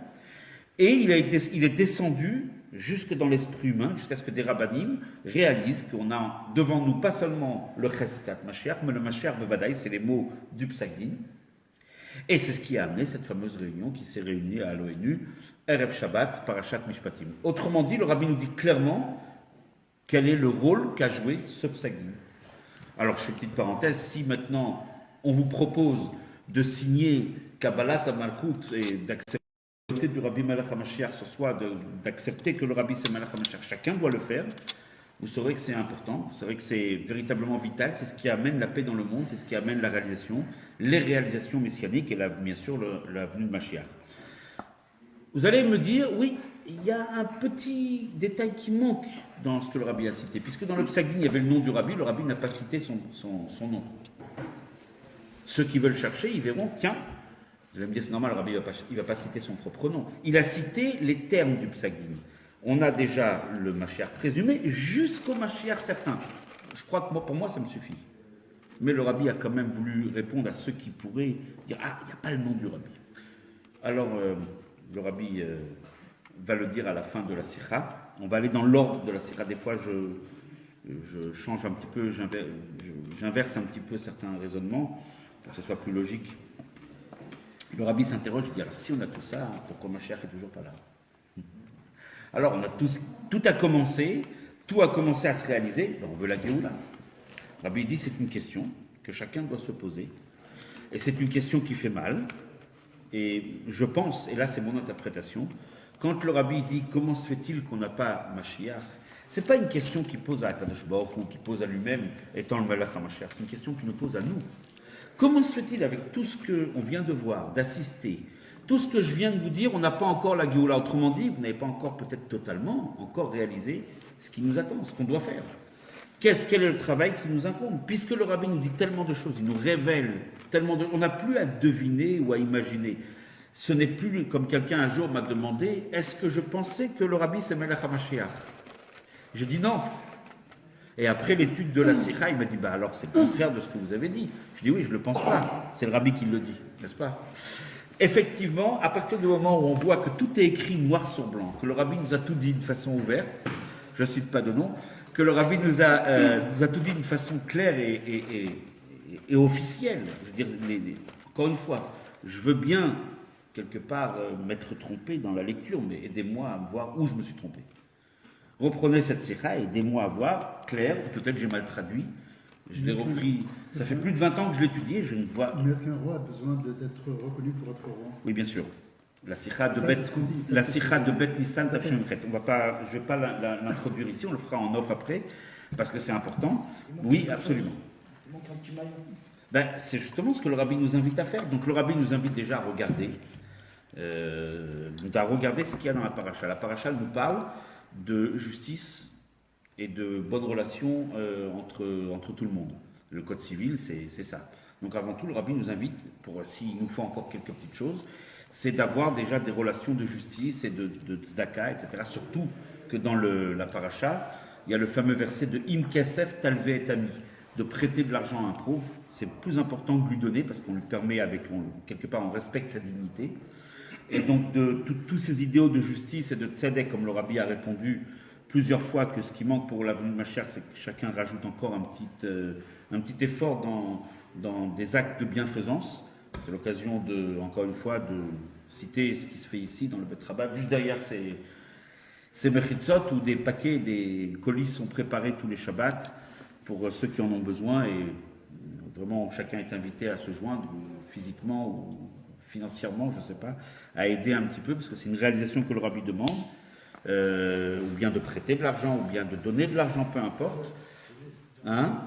et il est descendu jusque dans l'esprit humain, jusqu'à ce que des rabbanim réalisent qu'on a devant nous pas seulement le Cheskat Mashiach, mais le Mashiach Bevadai, c'est les mots du Psagdin. Et c'est ce qui a amené cette fameuse réunion qui s'est réunie à l'ONU, Erev Shabbat, Parashat Mishpatim. Autrement dit, le rabbi nous dit clairement quel est le rôle qu'a joué ce Psagdin. Alors, je fais une petite parenthèse, si maintenant on vous propose de signer Kabbalat HaMalchut et d'accepter du Rabbi Melech HaMashiach, ce soit d'accepter que le Rabbi c'est Melech HaMashiach, chacun doit le faire, vous saurez que c'est important, vous saurez que c'est véritablement vital, c'est ce qui amène la paix dans le monde, c'est ce qui amène la réalisation, les réalisations messianiques et bien sûr la venue de Mashiach. Vous allez me dire, oui, il y a un petit détail qui manque dans ce que le Rabbi a cité, puisque dans le Psagdin, il y avait le nom du Rabbi n'a pas cité son nom. Ceux qui veulent chercher, ils verront, tiens, vous allez me dire, c'est normal, le Rabbi il va pas citer son propre nom. Il a cité les termes du Psagdin. On a déjà le Mashiach présumé jusqu'au Mashiach certain. Je crois que pour moi, ça me suffit. Mais le Rabbi a quand même voulu répondre à ceux qui pourraient dire, ah, il n'y a pas le nom du Rabbi. Alors, le Rabbi va le dire à la fin de la Sikha. On va aller dans l'ordre de la Sikha. Des fois, je change un petit peu, j'inverse un petit peu certains raisonnements pour que ce soit plus logique. Le Rabbi s'interroge, il dit, alors si on a tout ça, pourquoi Mashiach est toujours pas là? Alors, on a tout a commencé, tout a commencé à se réaliser, ben, on veut la Géoula. Le Rabbi dit, c'est une question que chacun doit se poser, et c'est une question qui fait mal, et je pense, et là c'est mon interprétation, quand le Rabbi dit, comment se fait-il qu'on n'a pas Mashiach, c'est pas une question qu'il pose à Akadosh Baruch ou qu'il pose à lui-même, étant le Melech HaMashiach, c'est une question qu'il nous pose à nous. Comment se fait-il avec tout ce qu'on vient de voir, d'assister, tout ce que je viens de vous dire, on n'a pas encore la Géoula. Autrement dit, vous n'avez pas encore peut-être totalement encore réalisé ce qui nous attend, ce qu'on doit faire. Quel est le travail qui nous incombe? Puisque le Rabbi nous dit tellement de choses, il nous révèle tellement de... On n'a plus à deviner ou à imaginer. Ce n'est plus comme quelqu'un un jour m'a demandé, est-ce que je pensais que le Rabbi c'est Melech HaMashiach? Je dis non. Et après l'étude de la Sikha, il m'a dit, bah alors c'est le contraire de ce que vous avez dit. Je dis oui, je ne le pense pas. C'est le Rabbi qui le dit, n'est-ce pas? Effectivement, à partir du moment où on voit que tout est écrit noir sur blanc, que le Rabbi nous a tout dit de façon ouverte, je ne cite pas de nom, que le Rabbi nous a tout dit d'une façon claire et officielle. Je veux dire, encore une fois, je veux bien quelque part m'être trompé dans la lecture, mais aidez-moi à voir où je me suis trompé. Reprenez cette sikha et aidez-moi à voir clair, peut-être j'ai mal traduit, je l'ai repris, ça fait plus de 20 ans que je l'étudie, je ne vois... Mais est-ce qu'un roi a besoin d'être reconnu pour être roi? Oui, bien sûr. La sikha de Bet Nissan Tafshin Chet. Je ne vais pas l'introduire ici, on le fera en off après, parce que c'est important. Oui, absolument. Il manque un petit maillon. Ben, c'est justement ce que le Rabbi nous invite à faire. Donc le Rabbi nous invite déjà à regarder, ce qu'il y a dans la paracha. La paracha nous parle de justice et de bonnes relations entre tout le monde. Le code civil, c'est ça. Donc avant tout, le Rabbi nous invite, s'il nous faut encore quelques petites choses, c'est d'avoir déjà des relations de justice et de tzedaka, etc. Surtout que dans la paracha, il y a le fameux verset de Im Kesef Talve et Ami, de prêter de l'argent à un pauvre. C'est plus important que lui donner parce qu'on lui permet, quelque part, on respecte sa dignité. Et donc de tous ces idéaux de justice et de tzedek, comme le rabbi a répondu plusieurs fois que ce qui manque pour la venue de Mashiach, c'est que chacun rajoute encore un petit effort dans des actes de bienfaisance. C'est l'occasion encore une fois, de citer ce qui se fait ici dans le Bet Rabat. Juste derrière ces mechitzot où des paquets, des colis sont préparés tous les Shabbats pour ceux qui en ont besoin, et vraiment chacun est invité à se joindre physiquement ou financièrement, je ne sais pas, à aider un petit peu, parce que c'est une réalisation que le rabbi demande, ou bien de prêter de l'argent, ou bien de donner de l'argent, peu importe. Hein?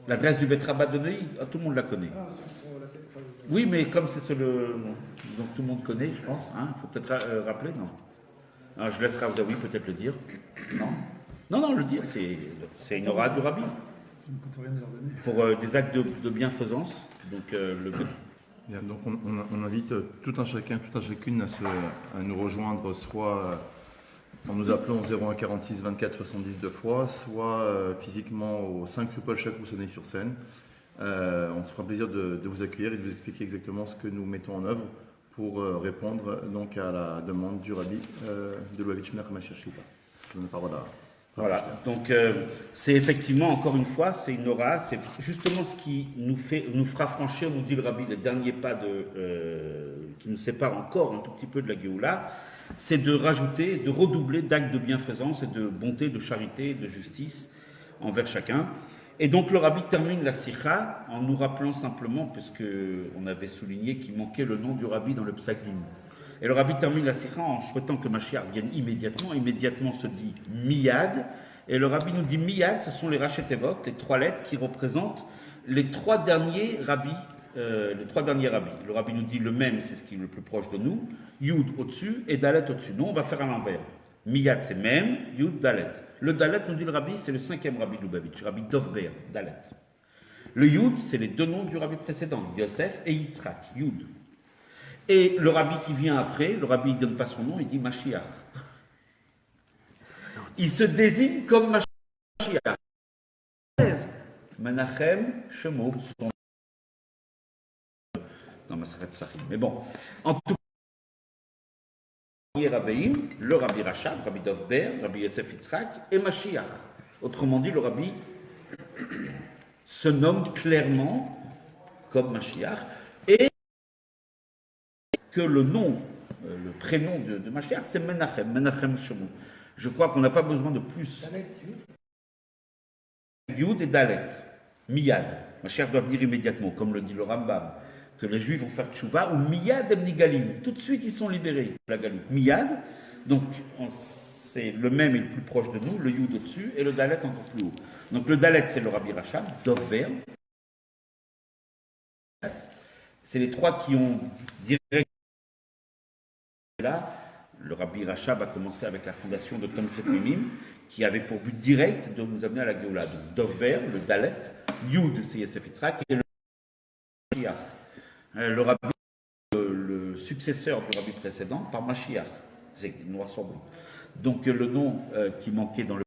L'adresse du Bet Rabat de Neuilly, tout le monde la connaît. Oui, mais comme c'est donc tout le monde connaît, je pense. Il faut peut-être rappeler, non? Alors, je laisse Ravzaoui peut-être le dire. Non, le dire, c'est une aura du rabbi. Ça ne coûte rien de leur donner. Pour des actes de bienfaisance. Donc, Bien, donc on invite tout un chacun, toute un chacune à nous rejoindre, soit en nous appelant au 01 46 24 70 deux fois, soit physiquement au 5 rue Paul Chac ou Sonnay-sur-Seine. On se fera plaisir de vous accueillir et de vous expliquer exactement ce que nous mettons en œuvre pour répondre donc à la demande du rabbi de Lubavitch Menachem Mashiach Shlita. Je donne la parole à... Voilà, donc c'est effectivement, encore une fois, c'est une aura, c'est justement ce qui nous fera franchir, nous dit le rabbi, le dernier pas qui nous sépare encore un tout petit peu de la Géoula, c'est de rajouter, de redoubler d'actes de bienfaisance et de bonté, de charité, de justice envers chacun. Et donc le rabbi termine la sikha en nous rappelant simplement, puisqu'on avait souligné qu'il manquait le nom du rabbi dans le Psak Din. Et le rabbi termine la sikha en souhaitant que Mashiach vienne immédiatement. Immédiatement se dit miyad. Et le rabbi nous dit miyad, ce sont les rachetevot, les trois lettres qui représentent les trois derniers rabbis. Le rabbi nous dit le même, c'est ce qui est le plus proche de nous. Yud au-dessus et Dalet au-dessus. Nous, on va faire à l'envers. Miyad, c'est même, Yud, Dalet. Le Dalet, nous dit le rabbi, c'est le 5e rabbi de Lubavitch, rabbi Dovber, Dalet. Le Yud, c'est les deux noms du rabbi précédent, Yosef et Yitzhak, Yud. Et le rabbi qui vient après, le rabbi ne donne pas son nom, il dit Mashiach. Il se désigne comme Mashiach. Menachem Shemo, son dans Maseret Psachim. Mais bon, en tout cas, le rabbi Rachab, rabbi Dovber, rabbi Yosef Yitzhak et Mashiach. Autrement dit, le rabbi se nomme clairement comme Mashiach, et que le nom, le prénom de Mashiach, c'est Menachem, Menachem Shemu. Je crois qu'on n'a pas besoin de plus. Yud et Dalet, Miyad. Mashiach doit venir immédiatement, comme le dit le Rambam, que les Juifs vont faire tchouva, ou Miyad em Nigalim. Tout de suite, ils sont libérés, la galoute. Miyad, donc c'est le même et le plus proche de nous, le Yud au-dessus, et le Dalet encore plus haut. Donc le Dalet, c'est le Rabbi Rachab, Dovber. C'est les trois qui ont direct. Là, le Rabbi Rachab a commencé avec la fondation de Tomchet Mimim, qui avait pour but direct de nous amener à la Géoula. Donc Dovber, le Dalet, Yud, c'est Yosef Yitzhak, et le Mashiach. Le Rabbi, le successeur du Rabbi précédent, par Mashiach. C'est noir sur blanc. Donc le nom qui manquait dans le